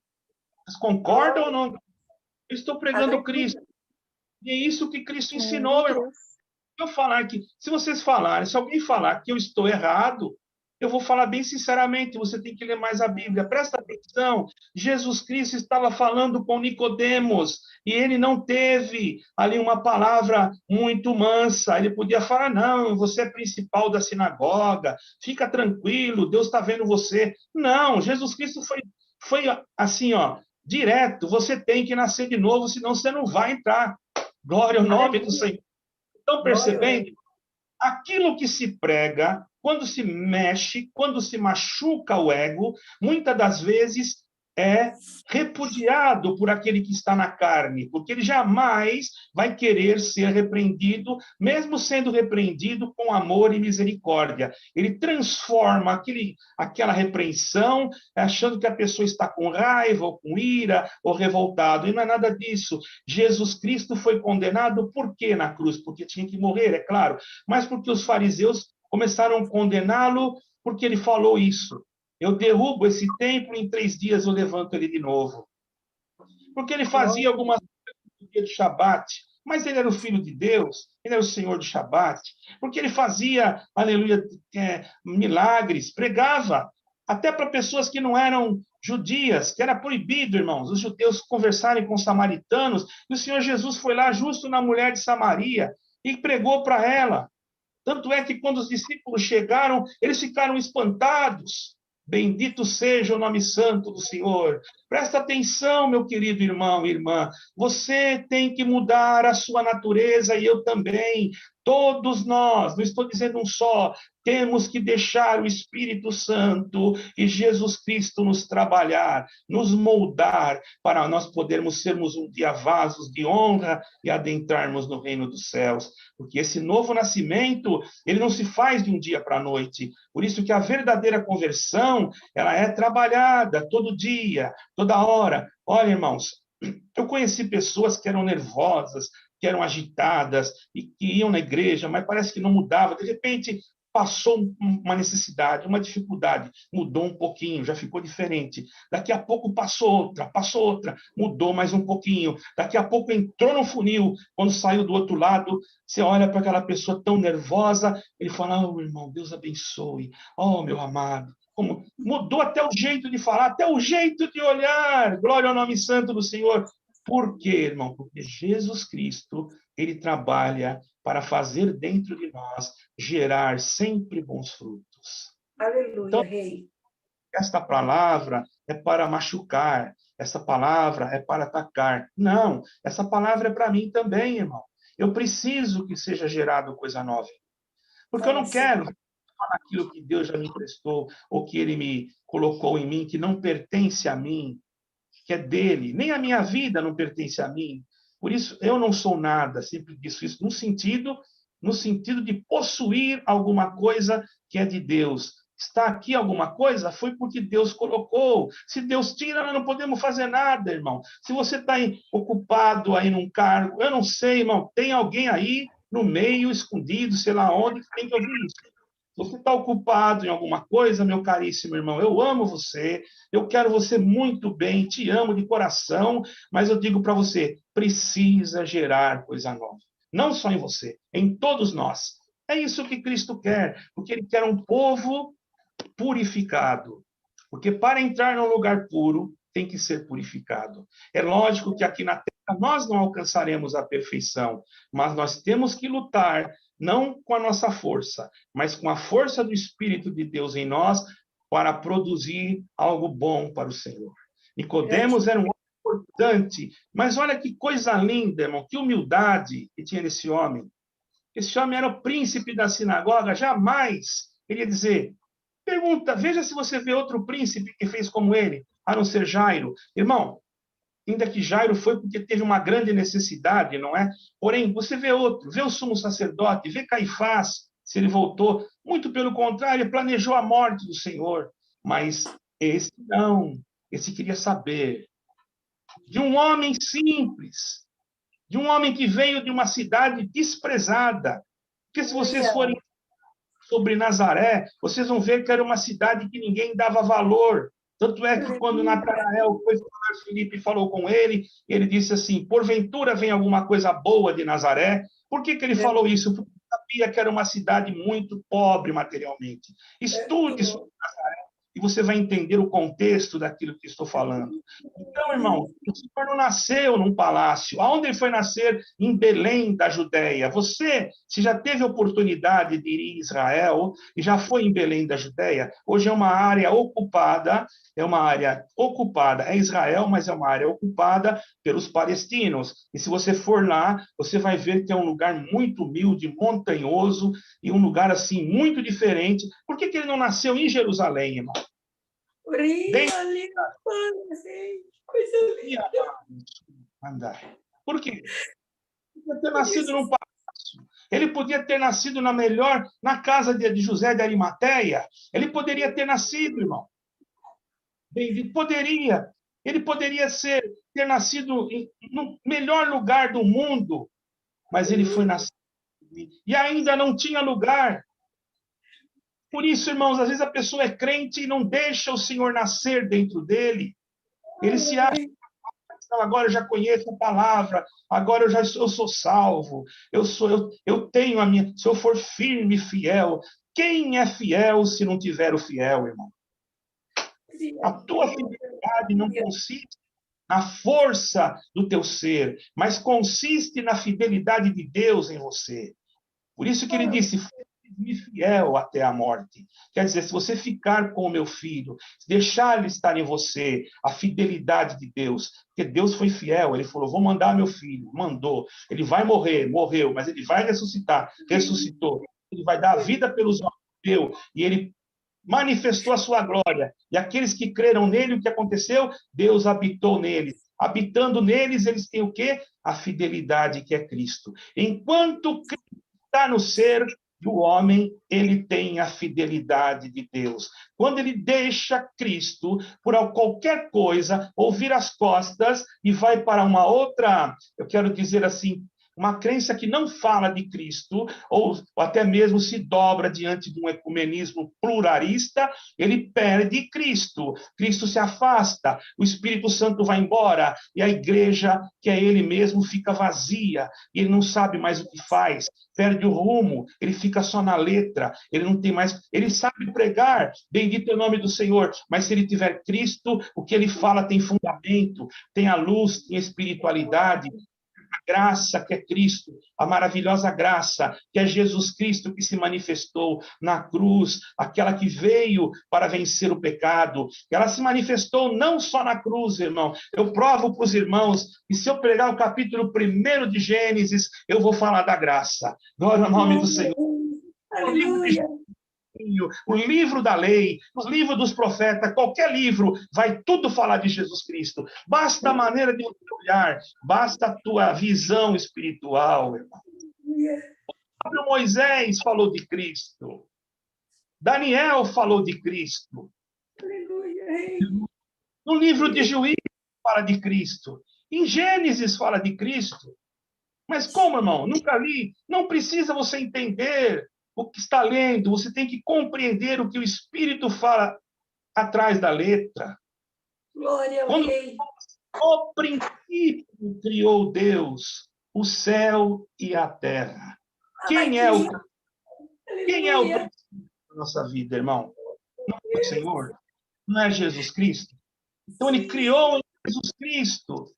Vocês concordam ou não? Eu estou pregando Cristo. E é isso que Cristo ensinou, irmão. Eu falar que, se vocês falarem, se alguém falar que eu estou errado, eu vou falar bem sinceramente, você tem que ler mais a Bíblia. Presta atenção, Jesus Cristo estava falando com Nicodemos, e ele não teve ali uma palavra muito mansa. Ele podia falar, não, você é principal da sinagoga, fica tranquilo, Deus está vendo você. Não, Jesus Cristo foi assim, ó, direto, você tem que nascer de novo, senão você não vai entrar. Glória ao nome do Senhor. Estão percebendo? Aquilo que se prega, quando se mexe, quando se machuca o ego, muitas das vezes é repudiado por aquele que está na carne, porque ele jamais vai querer ser repreendido, mesmo sendo repreendido com amor e misericórdia. Ele transforma aquela repreensão, achando que a pessoa está com raiva, ou com ira, ou revoltado, e não é nada disso. Jesus Cristo foi condenado por quê na cruz? Porque tinha que morrer, é claro, mas porque os fariseus começaram a condená-lo porque ele falou isso. Eu derrubo esse templo, em 3 dias eu levanto ele de novo. Porque ele fazia algumas coisas no dia do Shabat, mas ele era o Filho de Deus, ele era o Senhor do Shabat. Porque ele fazia, aleluia, milagres, pregava, até para pessoas que não eram judias, que era proibido, irmãos, os judeus conversarem com os samaritanos, e o Senhor Jesus foi lá justo na mulher de Samaria e pregou para ela. Tanto é que quando os discípulos chegaram, eles ficaram espantados. Bendito seja o nome santo do Senhor. Presta atenção, meu querido irmão e irmã. Você tem que mudar a sua natureza e eu também. Todos nós, não estou dizendo um só, temos que deixar o Espírito Santo e Jesus Cristo nos trabalhar, nos moldar, para nós podermos sermos um dia vasos de honra e adentrarmos no reino dos céus. Porque esse novo nascimento, ele não se faz de um dia para a noite. Por isso que a verdadeira conversão, ela é trabalhada todo dia, toda hora. Olha, irmãos, eu conheci pessoas que eram nervosas, que eram agitadas e que iam na igreja, mas parece que não mudava. De repente, passou uma necessidade, uma dificuldade, mudou um pouquinho, já ficou diferente. Daqui a pouco passou outra, mudou mais um pouquinho. Daqui a pouco entrou no funil, quando saiu do outro lado, você olha para aquela pessoa tão nervosa, ele fala, oh, irmão, Deus abençoe, oh, meu amado. Como mudou até o jeito de falar, até o jeito de olhar. Glória ao nome santo do Senhor. Por quê, irmão? Porque Jesus Cristo ele trabalha para fazer dentro de nós gerar sempre bons frutos. Aleluia, Então, Rei. esta palavra é para machucar, essa palavra é para atacar. Não, essa palavra é para mim também, irmão. Eu preciso que seja gerado coisa nova. Porque eu não quero falar aquilo que Deus já me emprestou, ou que Ele me colocou em mim, que não pertence a mim, que é dele. Nem a minha vida não pertence a mim. Por isso, eu não sou nada, sempre disse isso, no sentido de possuir alguma coisa que é de Deus. Está aqui alguma coisa? Foi porque Deus colocou. Se Deus tira, nós não podemos fazer nada, irmão. Se você está ocupado aí num cargo, eu não sei, irmão, tem alguém aí no meio, escondido, sei lá onde, que tem que ouvir isso. Você está ocupado em alguma coisa, meu caríssimo irmão? Eu amo você, eu quero você muito bem, te amo de coração, mas eu digo para você, precisa gerar coisa nova. Não só em você, em todos nós. É isso que Cristo quer, porque Ele quer um povo purificado. Porque para entrar num lugar puro, tem que ser purificado. É lógico que aqui na Terra nós não alcançaremos a perfeição, mas nós temos que lutar, não com a nossa força, mas com a força do Espírito de Deus em nós, para produzir algo bom para o Senhor. Nicodemos era um homem importante, mas olha que coisa linda, irmão, que humildade que tinha nesse homem. Esse homem era o príncipe da sinagoga, jamais ele ia dizer, pergunta, veja se você vê outro príncipe que fez como ele, a não ser Jairo. Irmão, ainda que Jairo foi porque teve uma grande necessidade, não é? Porém, você vê outro, vê o sumo sacerdote, vê Caifás, se ele voltou. Muito pelo contrário, ele planejou a morte do Senhor. Mas esse não, esse queria saber de um homem simples, de um homem que veio de uma cidade desprezada. Porque se vocês forem sobre Nazaré, vocês vão ver que era uma cidade que ninguém dava valor. Tanto é que quando Natanael foi falar, Filipe falou com ele, ele disse assim, porventura vem alguma coisa boa de Nazaré? Por que ele falou isso? Porque sabia que era uma cidade muito pobre materialmente. Estude sobre Nazaré e você vai entender o contexto daquilo que estou falando. Então, irmão, o Senhor não nasceu num palácio. Aonde ele foi nascer? Em Belém da Judéia. Você, se já teve oportunidade de ir em Israel e já foi em Belém da Judéia, hoje é uma área ocupada, é Israel, mas é uma área ocupada pelos palestinos. E se você for lá, você vai ver que é um lugar muito humilde, montanhoso e um lugar assim muito diferente. Por que ele não nasceu em Jerusalém, irmão? Coisa linda. Por quê? Ele podia ter nascido num palácio. Ele podia ter nascido na casa de José de Arimateia. Ele poderia ter nascido, irmão. Poderia. Ele poderia ter nascido no melhor lugar do mundo, mas ele foi nascido e ainda não tinha lugar. Por isso, irmãos, às vezes a pessoa é crente e não deixa o Senhor nascer dentro dele. Ele se acha, agora eu já conheço a palavra, agora eu sou salvo, eu tenho a minha, se eu for firme e fiel. Quem é fiel se não tiver o fiel, irmão? A tua fidelidade não consiste na força do teu ser, mas consiste na fidelidade de Deus em você. Por isso que ele disse, me fiel até a morte. Quer dizer, se você ficar com o meu filho, deixar ele estar em você, a fidelidade de Deus, porque Deus foi fiel, ele falou, vou mandar meu filho, mandou, ele vai morrer, morreu, mas ele vai ressuscitar, ressuscitou, ele vai dar a vida pelos olhos, deu, e ele manifestou a sua glória, e aqueles que creram nele, o que aconteceu? Deus habitou neles, habitando neles, eles têm o quê? A fidelidade que é Cristo. Enquanto Cristo está no ser do homem, ele tem a fidelidade de Deus. Quando ele deixa Cristo por qualquer coisa, ou vira as costas e vai para uma outra, eu quero dizer assim, uma crença que não fala de Cristo, ou até mesmo se dobra diante de um ecumenismo pluralista, ele perde Cristo. Cristo se afasta, o Espírito Santo vai embora, e a igreja, que é ele mesmo, fica vazia, e ele não sabe mais o que faz, perde o rumo, ele fica só na letra, ele não tem mais, ele sabe pregar, bendito é o nome do Senhor, mas se ele tiver Cristo, o que ele fala tem fundamento, tem a luz, tem a espiritualidade, graça que é Cristo, a maravilhosa graça que é Jesus Cristo que se manifestou na cruz, aquela que veio para vencer o pecado. Ela se manifestou não só na cruz, irmão. Eu provo para os irmãos que se eu pegar o capítulo 1 de Gênesis, eu vou falar da graça. Glória ao nome do Senhor. Aleluia. O livro da lei, os livros dos profetas, qualquer livro, vai tudo falar de Jesus Cristo. Basta a maneira de você olhar, basta a tua visão espiritual, irmão. Moisés falou de Cristo. Daniel falou de Cristo. Aleluia. No livro de Juízes fala de Cristo. Em Gênesis fala de Cristo. Mas como, irmão? Nunca li. Não precisa você entender o que está lendo. Você tem que compreender o que o Espírito fala atrás da letra. Glória ao Quando Rei. no princípio criou Deus o céu e a terra. Quem é o princípio da nossa vida, irmão? Não é o Senhor? Não é Jesus Cristo? Então ele criou em Jesus Cristo.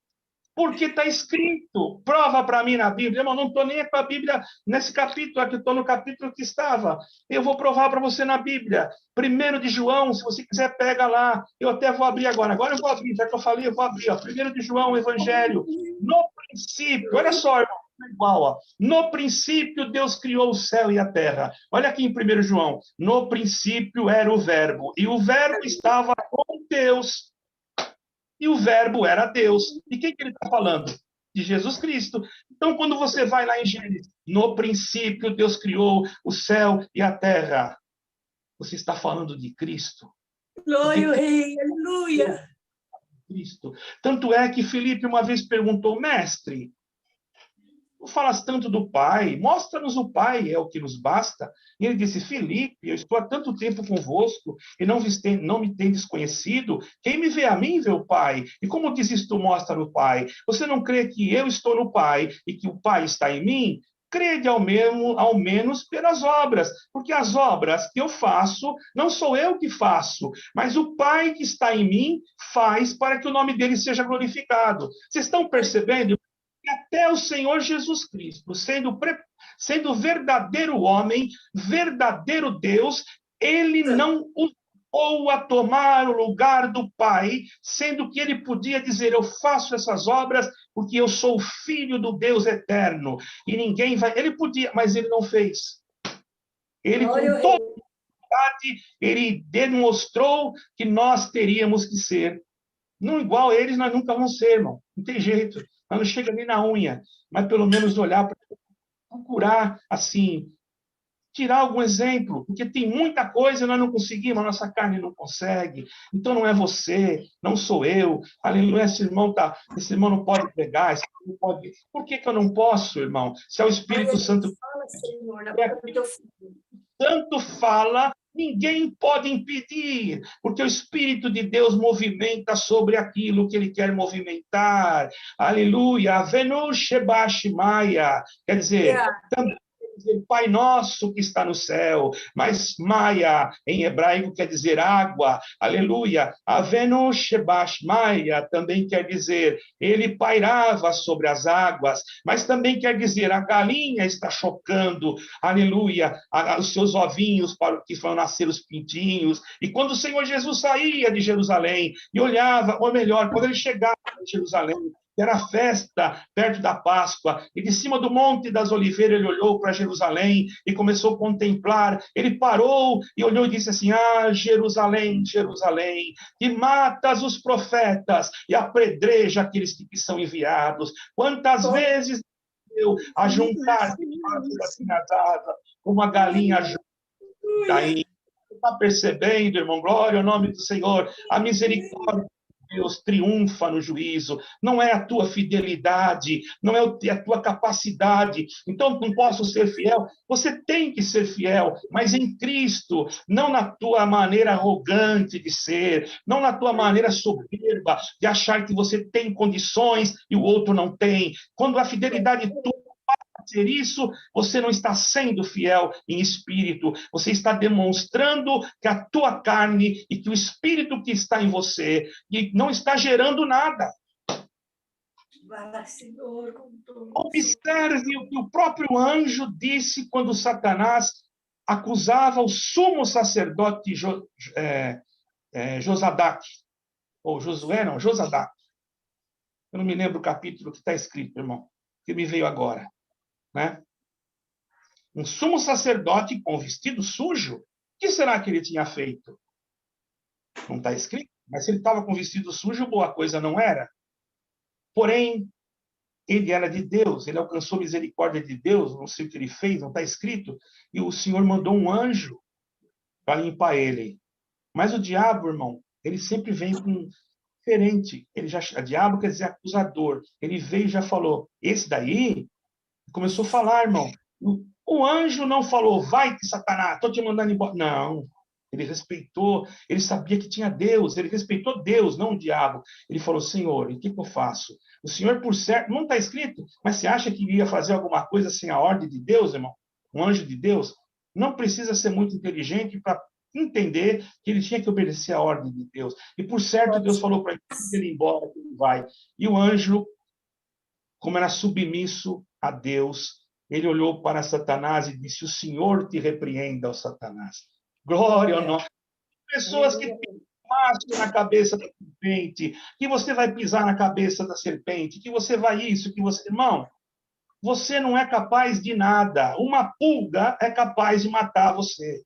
Porque está escrito, prova para mim na Bíblia. Irmão, não estou nem com a Bíblia nesse capítulo, aqui estou no capítulo que estava. Eu vou provar para você na Bíblia. 1 de João, se você quiser, pega lá. Eu até vou abrir agora. Agora eu vou abrir, já que eu falei, eu vou abrir. Ó. 1 de João, o Evangelho. No princípio, olha só, irmão, igual. Ó. No princípio, Deus criou o céu e a terra. Olha aqui em 1 João. No princípio era o Verbo. E o Verbo estava com Deus. E o verbo era Deus. E quem que ele está falando? De Jesus Cristo. Então, quando você vai lá em Gênesis, no princípio Deus criou o céu e a terra. Você está falando de Cristo. Glória ao Rei, aleluia. Cristo. Tanto é que Filipe uma vez perguntou, mestre, tu falas tanto do Pai, mostra-nos o Pai, é o que nos basta. E ele disse, Filipe, eu estou há tanto tempo convosco e não me tendes conhecido. Quem me vê a mim, vê o Pai. E como dizes tu, mostra o Pai? Você não crê que eu estou no Pai e que o Pai está em mim? Crede ao menos pelas obras, porque as obras que eu faço, não sou eu que faço, mas o Pai que está em mim faz para que o nome dele seja glorificado. Vocês estão percebendo? E até o Senhor Jesus Cristo, sendo verdadeiro homem, verdadeiro Deus, ele não ou a tomar o lugar do Pai, sendo que ele podia dizer, eu faço essas obras porque eu sou filho do Deus eterno, e ninguém vai... Ele podia, mas ele não fez. Ele, com toda verdade, ele demonstrou que nós teríamos que ser. Não igual a eles, nós nunca vamos ser, irmão. Não tem jeito. Nós não chega nem na unha. Mas pelo menos olhar para procurar, assim, tirar algum exemplo. Porque tem muita coisa e nós não conseguimos, a nossa carne não consegue. Então não é você, não sou eu. Aleluia, esse irmão não pode pregar, esse irmão não pode... Por que eu não posso, irmão? Se é o Espírito Santo... Fala, Senhor, na boca do teu filho. Tanto fala, ninguém pode impedir, porque o Espírito de Deus movimenta sobre aquilo que ele quer movimentar. Aleluia. Venu Shebash Maia. Quer dizer, também Pai nosso que está no céu, mas Maia em hebraico quer dizer água, aleluia. Avenu Shebash Maia também quer dizer ele pairava sobre as águas, mas também quer dizer a galinha está chocando, aleluia, os seus ovinhos para que vão nascer os pintinhos. E quando o Senhor Jesus saía de Jerusalém e olhava, ou melhor, quando ele chegava em Jerusalém, era a festa perto da Páscoa, e de cima do Monte das Oliveiras ele olhou para Jerusalém e começou a contemplar. Ele parou e olhou e disse assim, Jerusalém, Jerusalém, que matas os profetas e apedreja aqueles que são enviados. Quantas vezes eu a juntar assim nas asas, como a galinha junta. Está percebendo, irmão? Glória ao nome do Senhor. A misericórdia Deus triunfa no juízo, não é a tua fidelidade, não é a tua capacidade, então não posso ser fiel, você tem que ser fiel, mas em Cristo, não na tua maneira arrogante de ser, não na tua maneira soberba, de achar que você tem condições e o outro não tem, quando a fidelidade tua ser isso, você não está sendo fiel em espírito, você está demonstrando que a tua carne e que o espírito que está em você que não está gerando nada. Vai, Senhor, com todo. Observe o que o próprio anjo disse quando Satanás acusava o sumo sacerdote Josadaque, ou Josué, não, Josadaque. Eu não me lembro o capítulo que está escrito, irmão, que me veio agora, né? Um sumo sacerdote com vestido sujo, o que será que ele tinha feito? Não está escrito, mas se ele estava com vestido sujo, boa coisa não era. Porém, ele era de Deus, ele alcançou misericórdia de Deus, não sei o que ele fez, não está escrito, e o Senhor mandou um anjo para limpar ele. Mas o diabo, irmão, ele sempre vem com diferente. Diabo quer dizer acusador. Ele veio e já falou, esse daí, começou a falar, irmão. O anjo não falou, vai que Satanás, estou te mandando embora. Não, ele respeitou, ele sabia que tinha Deus, ele respeitou Deus, não o diabo. Ele falou, Senhor, e o que eu faço? O Senhor, por certo, não está escrito, mas você acha que ia fazer alguma coisa sem a ordem de Deus, irmão? Um anjo de Deus? Não precisa ser muito inteligente para entender que ele tinha que obedecer a ordem de Deus. E, por certo, Deus falou para ele ir embora, que ele vai. E o anjo, como era submisso a Deus, ele olhou para Satanás e disse, o Senhor te repreenda, ó Satanás. Glória ao nosso. Pessoas que pisam na cabeça da serpente, que você vai pisar na cabeça da serpente, que você vai isso, que você... Irmão, você não é capaz de nada. Uma pulga é capaz de matar você.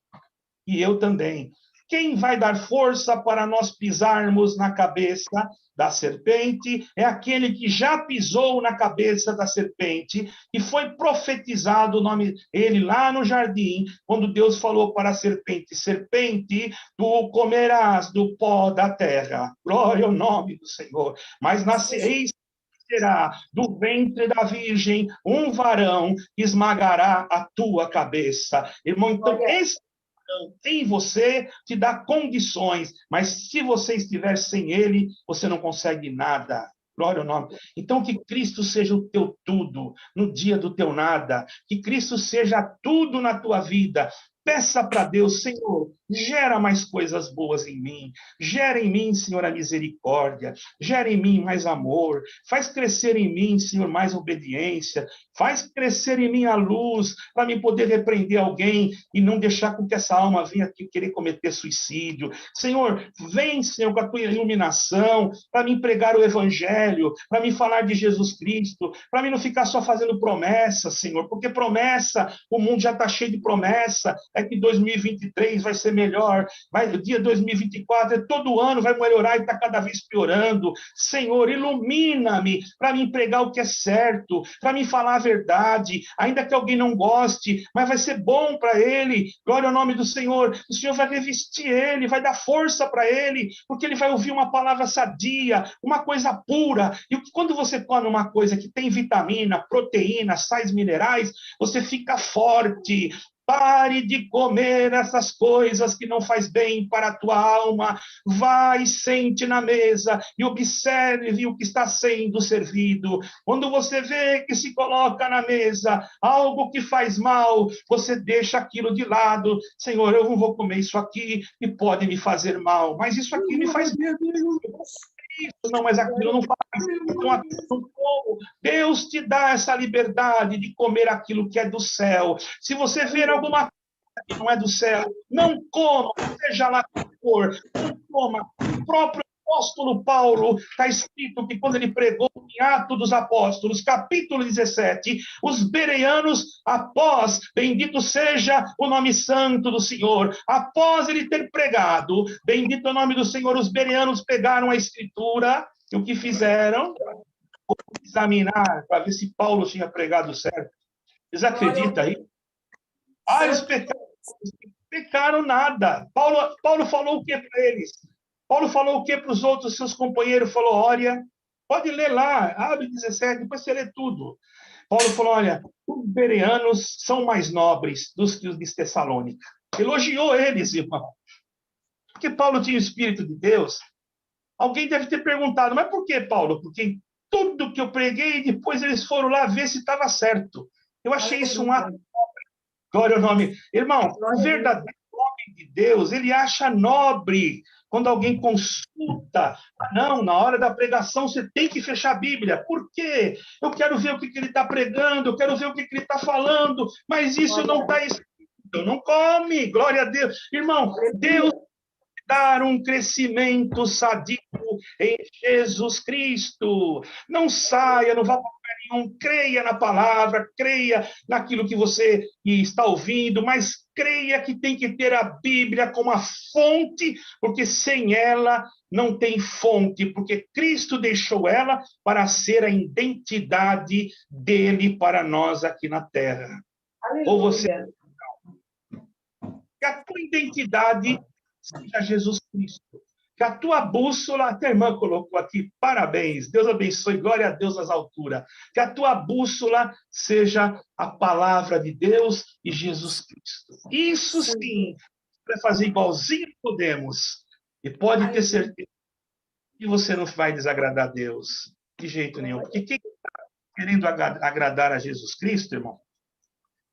E eu também. Quem vai dar força para nós pisarmos na cabeça da serpente é aquele que já pisou na cabeça da serpente e foi profetizado o nome ele lá no jardim, quando Deus falou para a serpente, serpente, tu comerás do pó da terra. Glória ao nome do Senhor. Mas nascereis será do ventre da virgem um varão que esmagará a tua cabeça. Irmão, então esse em você te dá condições, mas se você estiver sem ele, você não consegue nada. Glória ao nome. Então, que Cristo seja o teu tudo no dia do teu nada. Que Cristo seja tudo na tua vida. Peça para Deus, Senhor, gera mais coisas boas em mim. Gera em mim, Senhor, a misericórdia. Gera em mim mais amor. Faz crescer em mim, Senhor, mais obediência. Faz crescer em mim a luz para me poder repreender alguém e não deixar com que essa alma venha aqui querer cometer suicídio. Senhor, vem, Senhor, com a tua iluminação para me pregar o evangelho, para me falar de Jesus Cristo, para mim não ficar só fazendo promessa, Senhor, porque promessa, o mundo já está cheio de promessa, é que 2023 vai ser melhor, o dia 2024 todo ano vai melhorar e está cada vez piorando. Senhor, ilumina-me para me pregar o que é certo, para me falar a verdade, ainda que alguém não goste, mas vai ser bom para ele. Glória ao nome do Senhor. O Senhor vai revestir ele, vai dar força para ele, porque ele vai ouvir uma palavra sadia, uma coisa pura. E quando você come uma coisa que tem vitamina, proteína, sais minerais, você fica forte. Pare de comer essas coisas que não faz bem para a tua alma. Vai, sente na mesa e observe o que está sendo servido. Quando você vê que se coloca na mesa algo que faz mal, você deixa aquilo de lado. Senhor, eu não vou comer isso aqui e pode me fazer mal, mas isso aqui me faz mal. Não, mas aquilo não faz. Então, Deus te dá essa liberdade de comer aquilo que é do céu. Se você ver alguma coisa que não é do céu, não coma, seja lá o que for, não coma. O próprio apóstolo Paulo, está escrito que quando ele pregou em Atos dos Apóstolos, capítulo 17, os bereanos, após, bendito seja o nome santo do Senhor, após ele ter pregado, bendito é o nome do Senhor, os bereanos pegaram a escritura, e o que fizeram? Examinar, para ver se Paulo tinha pregado certo. Vocês acreditam aí? Eles pecaram nada. Paulo falou o que para eles? Paulo falou o que para os outros seus companheiros? Falou, olha, pode ler lá, abre 17, depois você lê tudo. Paulo falou, olha, os bereanos são mais nobres do que os de Tessalônica. Elogiou eles, irmão. Porque Paulo tinha o Espírito de Deus. Alguém deve ter perguntado, mas por que, Paulo? Porque tudo que eu preguei, depois eles foram lá ver se estava certo. Eu achei isso um ato. Glória ao nome. Irmão, o verdadeiro homem de Deus, ele acha nobre Quando alguém consulta, não, na hora da pregação você tem que fechar a Bíblia. Por quê? Eu quero ver o que ele está pregando, eu quero ver o que ele está falando, mas isso não está escrito. Não come, glória a Deus. Irmão, Deus dar um crescimento sadio em Jesus Cristo. Não saia, não vá para lugar nenhum, creia na palavra, creia naquilo que você está ouvindo, mas creia que tem que ter a Bíblia como a fonte, porque sem ela não tem fonte, porque Cristo deixou ela para ser a identidade dele para nós aqui na terra. Aleluia. Ou você... Que a tua identidade seja Jesus Cristo. Que a tua bússola, até a irmã colocou aqui, parabéns, Deus abençoe, glória a Deus nas alturas. Que a tua bússola seja a palavra de Deus e Jesus Cristo. Isso sim, para fazer igualzinho podemos. E pode ter certeza que você não vai desagradar a Deus. De jeito nenhum. Porque quem está querendo agradar a Jesus Cristo, irmão,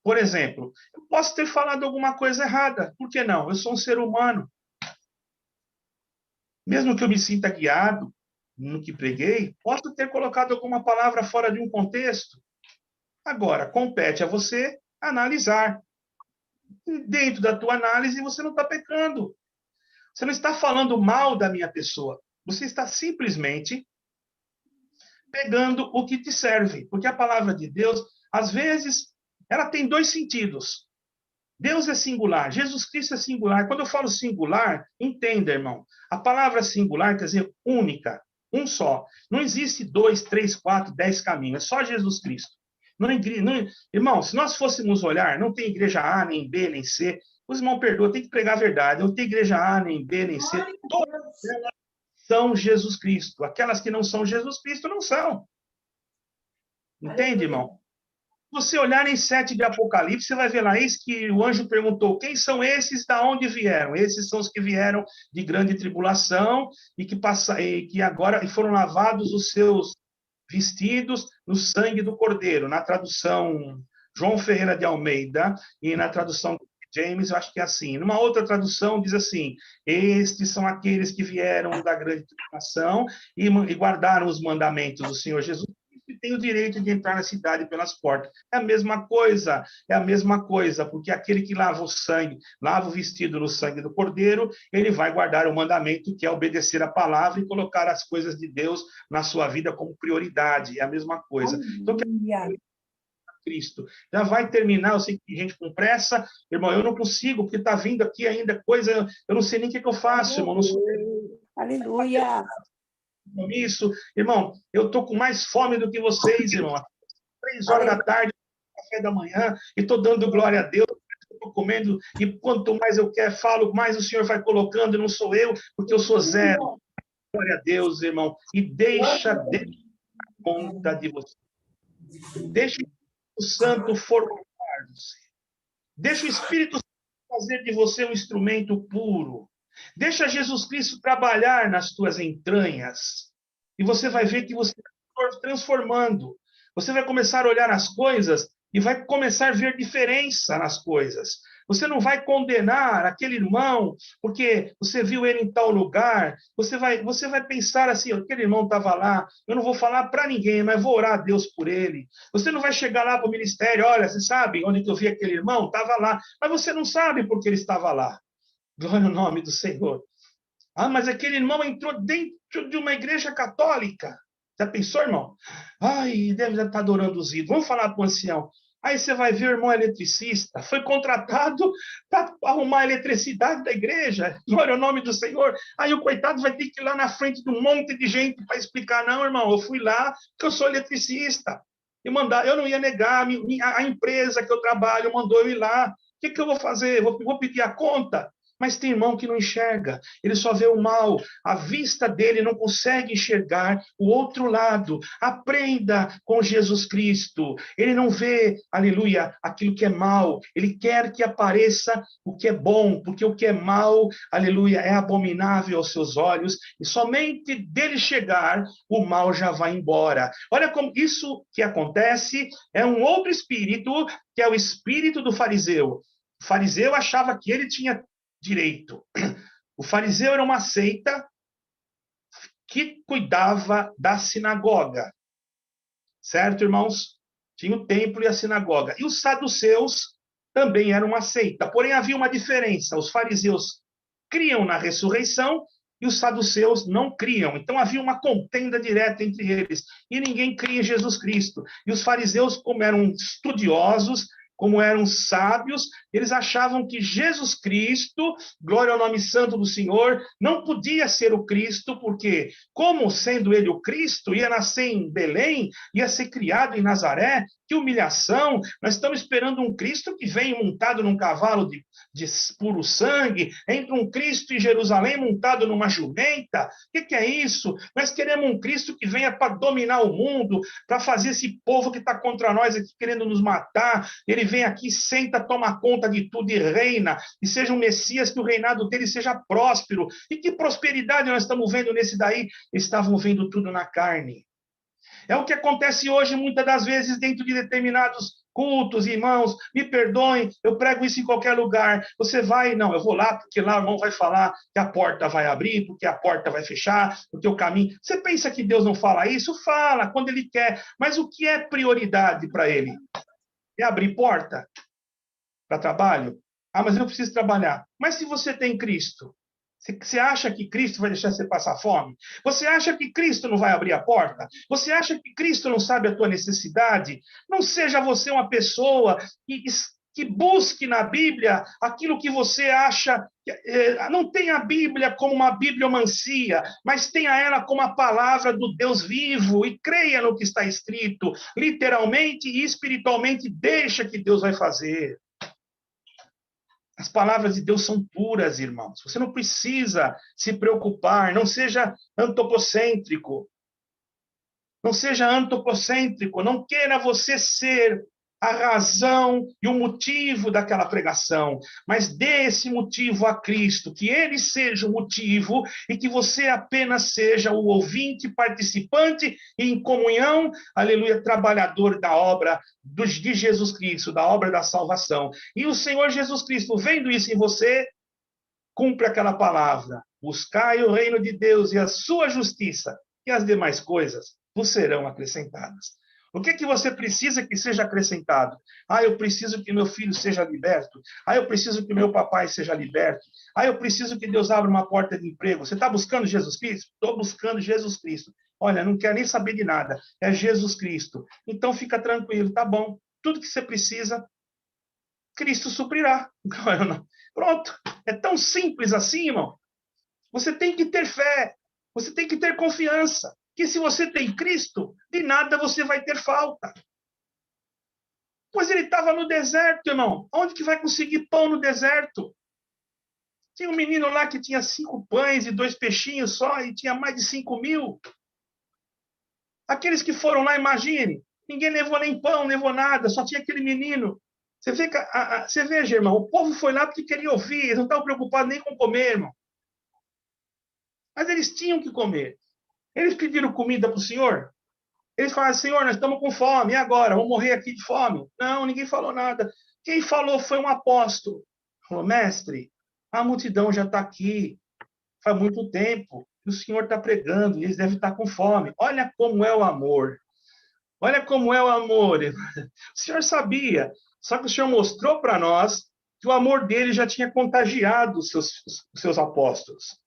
por exemplo, eu posso ter falado alguma coisa errada. Por que não? Eu sou um ser humano. Mesmo que eu me sinta guiado no que preguei, posso ter colocado alguma palavra fora de um contexto. Agora, compete a você analisar. Dentro da tua análise, você não está pecando. Você não está falando mal da minha pessoa. Você está simplesmente pegando o que te serve. Porque a palavra de Deus, às vezes, ela tem dois sentidos. Deus é singular, Jesus Cristo é singular. Quando eu falo singular, entenda, irmão. A palavra singular quer dizer única, um só. Não existe 2, 3, 4, 10 caminhos. É só Jesus Cristo. Irmão, se nós fôssemos olhar, não tem igreja A, nem B, nem C. Os irmãos perdoam, tem que pregar a verdade. Não tem igreja A, nem B, nem C. Todas elas são Jesus Cristo. Aquelas que não são Jesus Cristo, não são. Entende, irmão? Você olhar em 7 de Apocalipse, você vai ver lá, eis que o anjo perguntou, quem são esses, da onde vieram? Esses são os que vieram de grande tribulação e que agora foram lavados os seus vestidos no sangue do Cordeiro. Na tradução João Ferreira de Almeida e na tradução James, eu acho que é assim. Numa outra tradução diz assim, estes são aqueles que vieram da grande tribulação e guardaram os mandamentos do Senhor Jesus, e tem o direito de entrar na cidade pelas portas. É a mesma coisa, porque aquele que lava o sangue, lava o vestido no sangue do Cordeiro, ele vai guardar o mandamento, que é obedecer a palavra e colocar as coisas de Deus na sua vida como prioridade. É a mesma coisa. Então, Cristo. Já vai terminar, eu sei que tem gente com pressa, irmão, eu não consigo, porque está vindo aqui ainda coisa, eu não sei nem o que eu faço, irmão. Não sou... Aleluia! Isso, irmão, eu estou com mais fome do que vocês, irmão. 3 horas da tarde, café da manhã, e estou dando glória a Deus, estou comendo, e quanto mais eu quero, falo, mais o Senhor vai colocando, não sou eu, porque eu sou zero. Glória a Deus, irmão. E deixa Deus conta de você. Deixa o Santo formular você. Deixa o Espírito Santo fazer de você um instrumento puro. Deixa Jesus Cristo trabalhar nas tuas entranhas. E você vai ver que você está transformando. Você vai começar a olhar as coisas e vai começar a ver diferença nas coisas. Você não vai condenar aquele irmão porque você viu ele em tal lugar. Você vai pensar assim, aquele irmão estava lá, eu não vou falar para ninguém, mas vou orar a Deus por ele. Você não vai chegar lá para o ministério, olha, você sabe onde eu vi aquele irmão? Estava lá. Mas você não sabe porque ele estava lá. Glória ao nome do Senhor. Ah, mas aquele irmão entrou dentro de uma igreja católica. Já pensou, irmão? Ai, deve estar adorando os ídolos. Vamos falar para o ancião. Aí você vai ver o irmão eletricista. Foi contratado para arrumar a eletricidade da igreja. Glória ao nome do Senhor. Aí o coitado vai ter que ir lá na frente de um monte de gente para explicar. Não, irmão, eu fui lá porque eu sou eletricista. Eu não ia negar. A empresa que eu trabalho mandou eu ir lá. O que eu vou fazer? Vou pedir a conta? Mas tem irmão que não enxerga, ele só vê o mal, a vista dele não consegue enxergar o outro lado. Aprenda com Jesus Cristo, ele não vê, aleluia, aquilo que é mal, ele quer que apareça o que é bom, porque o que é mal, aleluia, é abominável aos seus olhos, e somente dele chegar, o mal já vai embora. Olha como isso que acontece é um outro espírito, que é o espírito do fariseu. O fariseu achava que ele tinha direito. O fariseu era uma seita que cuidava da sinagoga. Certo, irmãos? Tinha o templo e a sinagoga. E os saduceus também eram uma seita. Porém, havia uma diferença. Os fariseus criam na ressurreição e os saduceus não criam. Então, havia uma contenda direta entre eles. E ninguém cria em Jesus Cristo. E os fariseus, como eram estudiosos, como eram sábios, eles achavam que Jesus Cristo, glória ao nome santo do Senhor, não podia ser o Cristo, porque, como sendo ele o Cristo, ia nascer em Belém, ia ser criado em Nazaré, que humilhação! Nós estamos esperando um Cristo que vem montado num cavalo de puro sangue, entra um Cristo em Jerusalém montado numa jumenta. O que é isso? Nós queremos um Cristo que venha para dominar o mundo, para fazer esse povo que está contra nós aqui, querendo nos matar. Ele vem aqui, senta, toma conta de tudo e reina, e seja um Messias, que o reinado dele seja próspero. E que prosperidade nós estamos vendo nesse daí? Estavam vendo tudo na carne. É o que acontece hoje, muitas das vezes, dentro de determinados cultos, irmãos, me perdoem, eu prego isso em qualquer lugar. Você vai, não, eu vou lá, porque lá o irmão vai falar que a porta vai abrir, porque a porta vai fechar, porque o caminho... Você pensa que Deus não fala isso? Fala, quando Ele quer. Mas o que é prioridade para Ele? É abrir porta para trabalho? Ah, mas eu preciso trabalhar. Mas se você tem Cristo, você acha que Cristo vai deixar você passar fome? Você acha que Cristo não vai abrir a porta? Você acha que Cristo não sabe a tua necessidade? Não seja você uma pessoa que busque na Bíblia aquilo que você acha. Não tenha a Bíblia como uma bibliomancia, mas tenha ela como a palavra do Deus vivo e creia no que está escrito, literalmente e espiritualmente. Deixa que Deus vai fazer. As palavras de Deus são puras, irmãos. Você não precisa se preocupar. Não seja antropocêntrico. Não seja antropocêntrico. Não queira você ser a razão e o motivo daquela pregação. Mas dê esse motivo a Cristo. Que Ele seja o motivo e que você apenas seja o ouvinte, participante e em comunhão, aleluia, trabalhador da obra de Jesus Cristo, da obra da salvação. E o Senhor Jesus Cristo, vendo isso em você, cumpre aquela palavra: buscai o reino de Deus e a sua justiça, e as demais coisas vos serão acrescentadas. O que você precisa que seja acrescentado? Ah, eu preciso que meu filho seja liberto. Ah, eu preciso que meu papai seja liberto. Ah, eu preciso que Deus abra uma porta de emprego. Você está buscando Jesus Cristo? Estou buscando Jesus Cristo. Olha, não quero nem saber de nada. É Jesus Cristo. Então fica tranquilo, tá bom. Tudo que você precisa, Cristo suprirá. Pronto. É tão simples assim, irmão. Você tem que ter fé. Você tem que ter confiança. Que se você tem Cristo, de nada você vai ter falta. Pois ele estava no deserto, irmão. Onde que vai conseguir pão no deserto? Tinha um menino lá que tinha 5 pães e 2 peixinhos só, e tinha mais de 5.000. Aqueles que foram lá, imagine, ninguém levou nem pão, levou nada, só tinha aquele menino. Você veja, irmão, o povo foi lá porque queria ouvir, eles não estavam preocupados nem com comer, irmão. Mas eles tinham que comer. Eles pediram comida para o Senhor. Eles falaram: Senhor, nós estamos com fome, e agora? Vamos morrer aqui de fome? Não, ninguém falou nada. Quem falou foi um apóstolo. Falou: mestre, a multidão já está aqui, faz muito tempo, e o Senhor está pregando, e eles devem estar com fome. Olha como é o amor. Olha como é o amor. O Senhor sabia, só que o Senhor mostrou para nós que o amor dele já tinha contagiado os seus apóstolos.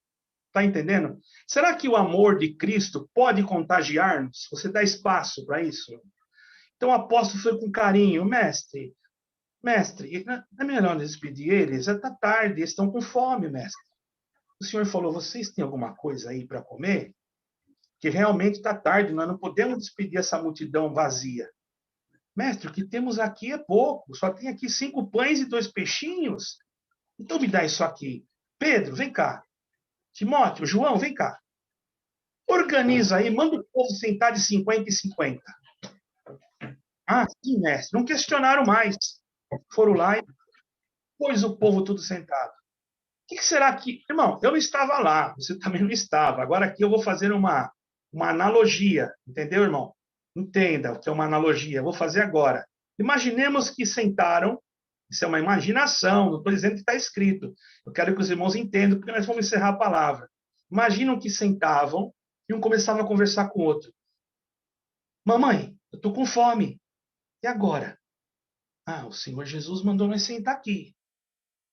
Está entendendo? Será que o amor de Cristo pode contagiar-nos? Você dá espaço para isso? Então o apóstolo foi com carinho: mestre, não é melhor despedir eles? Já está tarde, eles estão com fome, mestre. O Senhor falou: vocês têm alguma coisa aí para comer? Que realmente está tarde, nós não podemos despedir essa multidão vazia. Mestre, o que temos aqui é pouco, só tem aqui 5 pães e 2 peixinhos. Então me dá isso aqui. Pedro, vem cá. Timóteo, João, vem cá. Organiza aí, manda o povo sentar de 50 em 50. Ah, sim, mestre. Não questionaram mais. Foram lá e pôs o povo tudo sentado. O que será que... Irmão, eu não estava lá, você também não estava. Agora aqui eu vou fazer uma analogia. Entendeu, irmão? Entenda o que é uma analogia. Eu vou fazer agora. Imaginemos que sentaram Isso é uma imaginação, não estou dizendo que está escrito. Eu quero que os irmãos entendam, porque nós vamos encerrar a palavra. Imaginam que sentavam e um começava a conversar com o outro. Mamãe, eu estou com fome. E agora? Ah, o Senhor Jesus mandou nós sentar aqui.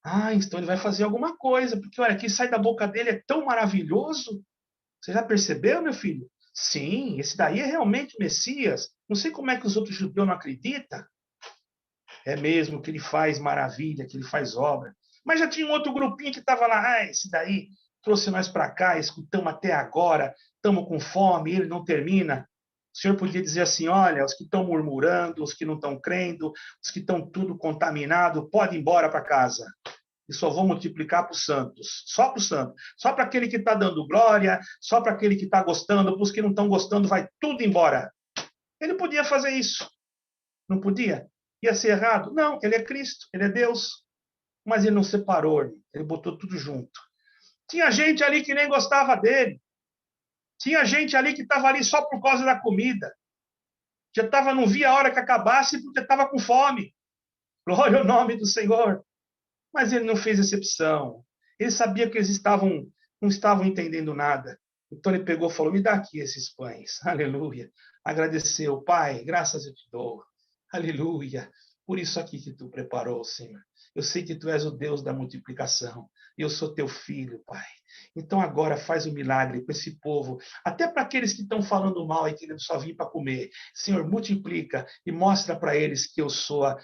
Ah, então ele vai fazer alguma coisa, porque olha, o que sai da boca dele é tão maravilhoso. Você já percebeu, meu filho? Sim, esse daí é realmente o Messias. Não sei como é que os outros judeus não acreditam. É mesmo que ele faz maravilha, que ele faz obra. Mas já tinha um outro grupinho que estava lá. Ah, esse daí trouxe nós para cá, escutamos até agora, estamos com fome, ele não termina. O senhor podia dizer assim, olha, os que estão murmurando, os que não estão crendo, os que estão tudo contaminado, pode ir embora para casa. E só vou multiplicar para os santos. Só para os santos. Só para aquele que está dando glória, só para aquele que está gostando, para os que não estão gostando, vai tudo embora. Ele podia fazer isso. Não podia? Ia ser errado? Não, ele é Cristo, ele é Deus. Mas ele não separou, ele botou tudo junto. Tinha gente ali que nem gostava dele. Tinha gente ali que estava ali só por causa da comida. Já estava, não via a hora que acabasse porque estava com fome. Glória ao nome do Senhor. Mas ele não fez exceção. Ele sabia que eles não estavam entendendo nada. Então ele pegou e falou, me dá aqui esses pães. Aleluia. Agradeceu. Pai, graças eu te dou. Aleluia. Por isso aqui que tu preparou, Senhor. Eu sei que tu és o Deus da multiplicação. E eu sou teu filho, Pai. Então agora faz um milagre com esse povo. Até para aqueles que estão falando mal e querendo só vir para comer. Senhor, multiplica e mostra para eles que eu sou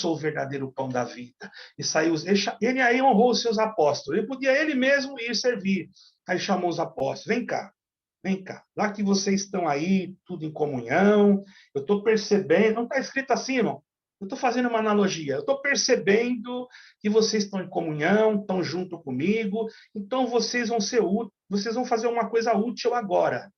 o verdadeiro pão da vida. E saiu, ele aí honrou os seus apóstolos. Ele podia ele mesmo ir servir. Aí chamou os apóstolos. Vem cá. Vem cá, lá que vocês estão aí, tudo em comunhão, eu estou percebendo, não está escrito assim, irmão, eu estou fazendo uma analogia, eu estou percebendo que vocês estão em comunhão, estão junto comigo, então vocês vão ser úteis, vocês vão fazer uma coisa útil agora.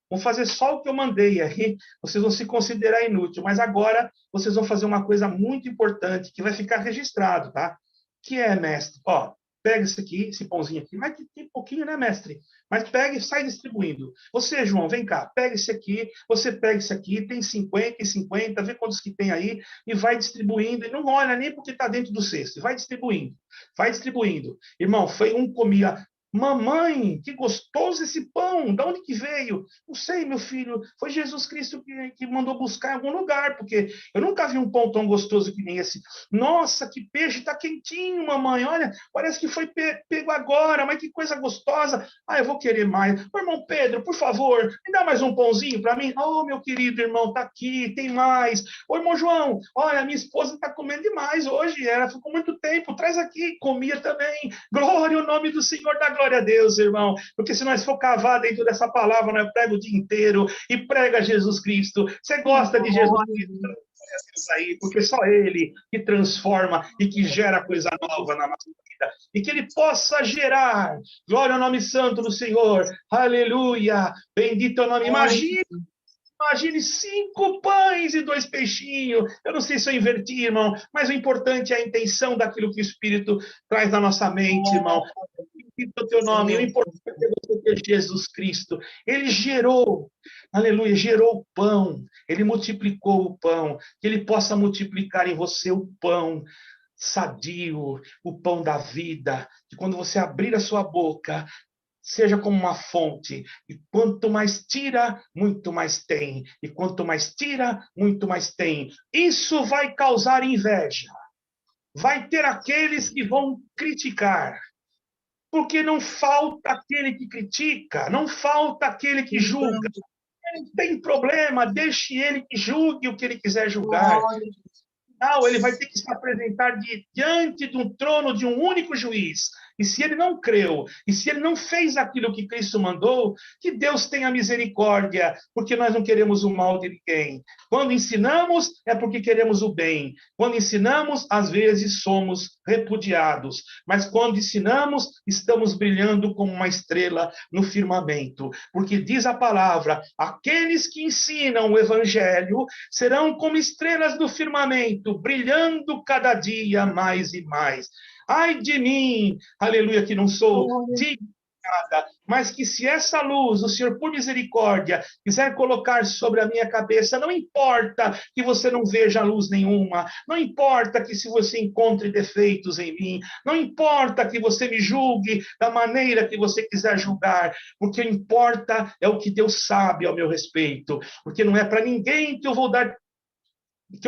Vão fazer só o que eu mandei, aí vocês vão se considerar inútil, mas agora vocês vão fazer uma coisa muito importante, que vai ficar registrado, tá? Que é, mestre, ó, pega esse aqui, esse pãozinho aqui, mas tem pouquinho, né, mestre? Mas pega e sai distribuindo. Você, João, vem cá, pega esse aqui, você pega esse aqui, tem 50 e 50, vê quantos que tem aí, e vai distribuindo, e não olha nem porque está dentro do cesto, vai distribuindo, vai distribuindo. Irmão, foi um comia. Mamãe, que gostoso esse pão, de onde que veio? Não sei, meu filho, foi Jesus Cristo que mandou buscar em algum lugar, porque eu nunca vi um pão tão gostoso que nem esse. Nossa, que peixe, está quentinho, mamãe, olha, parece que foi pego agora, mas que coisa gostosa. Ah, eu vou querer mais. Ô, irmão Pedro, por favor, me dá mais um pãozinho para mim? Oh, meu querido irmão, tá aqui, tem mais. Ô, irmão João, olha, minha esposa está comendo demais hoje, ela ficou muito tempo, traz aqui, comia também. Glória ao nome do Senhor da glória a Deus, irmão, porque se nós for cavar dentro dessa palavra, nós prega o dia inteiro e prega Jesus Cristo. Você gosta de Jesus Cristo? Aí, porque só Ele que transforma e que gera coisa nova na nossa vida. E que Ele possa gerar. Glória ao nome santo do Senhor. Aleluia. Bendito é o nome. Imagine 5 pães e 2 peixinhos. Eu não sei se eu inverti, irmão, mas o importante é a intenção daquilo que o Espírito traz na nossa mente, irmão. O teu nome, o importante é você ter Jesus Cristo. Ele gerou, aleluia, gerou o pão, ele multiplicou o pão, que ele possa multiplicar em você o pão sadio, o pão da vida, que quando você abrir a sua boca, seja como uma fonte, e quanto mais tira, muito mais tem, e quanto mais tira, muito mais tem. Isso vai causar inveja. Vai ter aqueles que vão criticar. Porque não falta aquele que critica, não falta aquele que julga. Não tem problema, deixe ele que julgue o que ele quiser julgar. Não, ele vai ter que se apresentar diante de um trono de um único juiz. E se ele não creu, e se ele não fez aquilo que Cristo mandou, que Deus tenha misericórdia, porque nós não queremos o mal de ninguém. Quando ensinamos, é porque queremos o bem. Quando ensinamos, às vezes somos repudiados. Mas quando ensinamos, estamos brilhando como uma estrela no firmamento. Porque diz a palavra, aqueles que ensinam o evangelho serão como estrelas no firmamento, brilhando cada dia mais e mais. Ai de mim, aleluia, que não sou digno mas que se essa luz, o Senhor, por misericórdia, quiser colocar sobre a minha cabeça, não importa que você não veja luz nenhuma, não importa que se você encontre defeitos em mim, não importa que você me julgue da maneira que você quiser julgar, porque importa é o que Deus sabe ao meu respeito, porque não é para ninguém que eu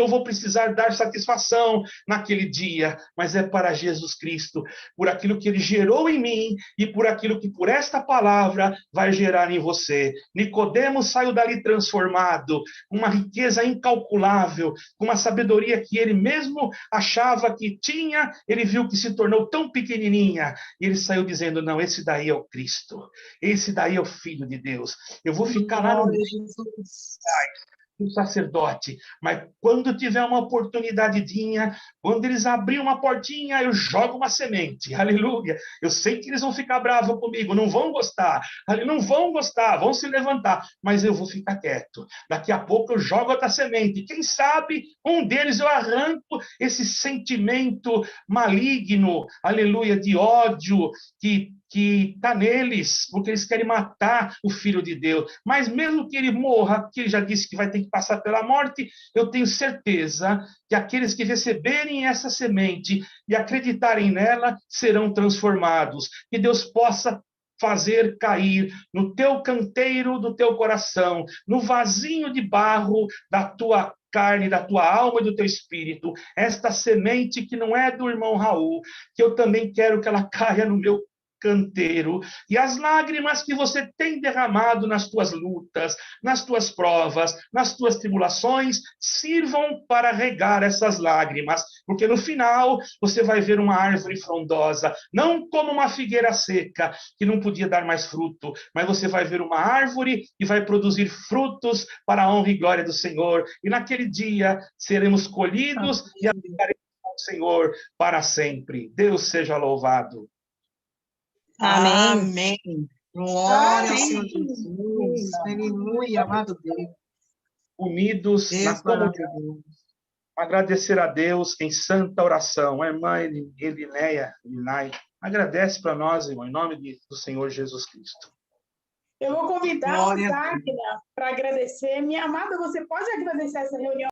vou precisar dar satisfação naquele dia, mas é para Jesus Cristo, por aquilo que ele gerou em mim e por aquilo que por esta palavra vai gerar em você. Nicodemos saiu dali transformado, com uma riqueza incalculável, com uma sabedoria que ele mesmo achava que tinha, ele viu que se tornou tão pequenininha, e ele saiu dizendo, não, esse daí é o Cristo, esse daí é o Filho de Deus, eu vou ficar lá no do sacerdote, mas quando tiver uma oportunidadezinha, quando eles abrirem uma portinha, eu jogo uma semente, aleluia, eu sei que eles vão ficar bravos comigo, não vão gostar, vão se levantar, mas eu vou ficar quieto, daqui a pouco eu jogo outra semente, quem sabe um deles eu arranco esse sentimento maligno, aleluia, de ódio, que está neles, porque eles querem matar o Filho de Deus. Mas mesmo que ele morra, que ele já disse que vai ter que passar pela morte, eu tenho certeza que aqueles que receberem essa semente e acreditarem nela serão transformados. Que Deus possa fazer cair no teu canteiro do teu coração, no vasinho de barro da tua carne, da tua alma e do teu espírito, esta semente que não é do irmão Raul, que eu também quero que ela caia no meu canteiro, e as lágrimas que você tem derramado nas tuas lutas, nas tuas provas, nas tuas tribulações, sirvam para regar essas lágrimas, porque no final você vai ver uma árvore frondosa, não como uma figueira seca, que não podia dar mais fruto, mas você vai ver uma árvore que vai produzir frutos para a honra e glória do Senhor, e naquele dia seremos colhidos e habitaremos com o Senhor para sempre. Deus seja louvado. Amém. Glória ao Senhor Jesus. Aleluia, amado Deus. Unidos na comunhão. Agradecer a Deus em santa oração. A irmã Elinéia, agradece para nós, irmão, em nome do Senhor Jesus Cristo. Eu vou convidar a Wagner para agradecer. Minha amada, você pode agradecer essa reunião?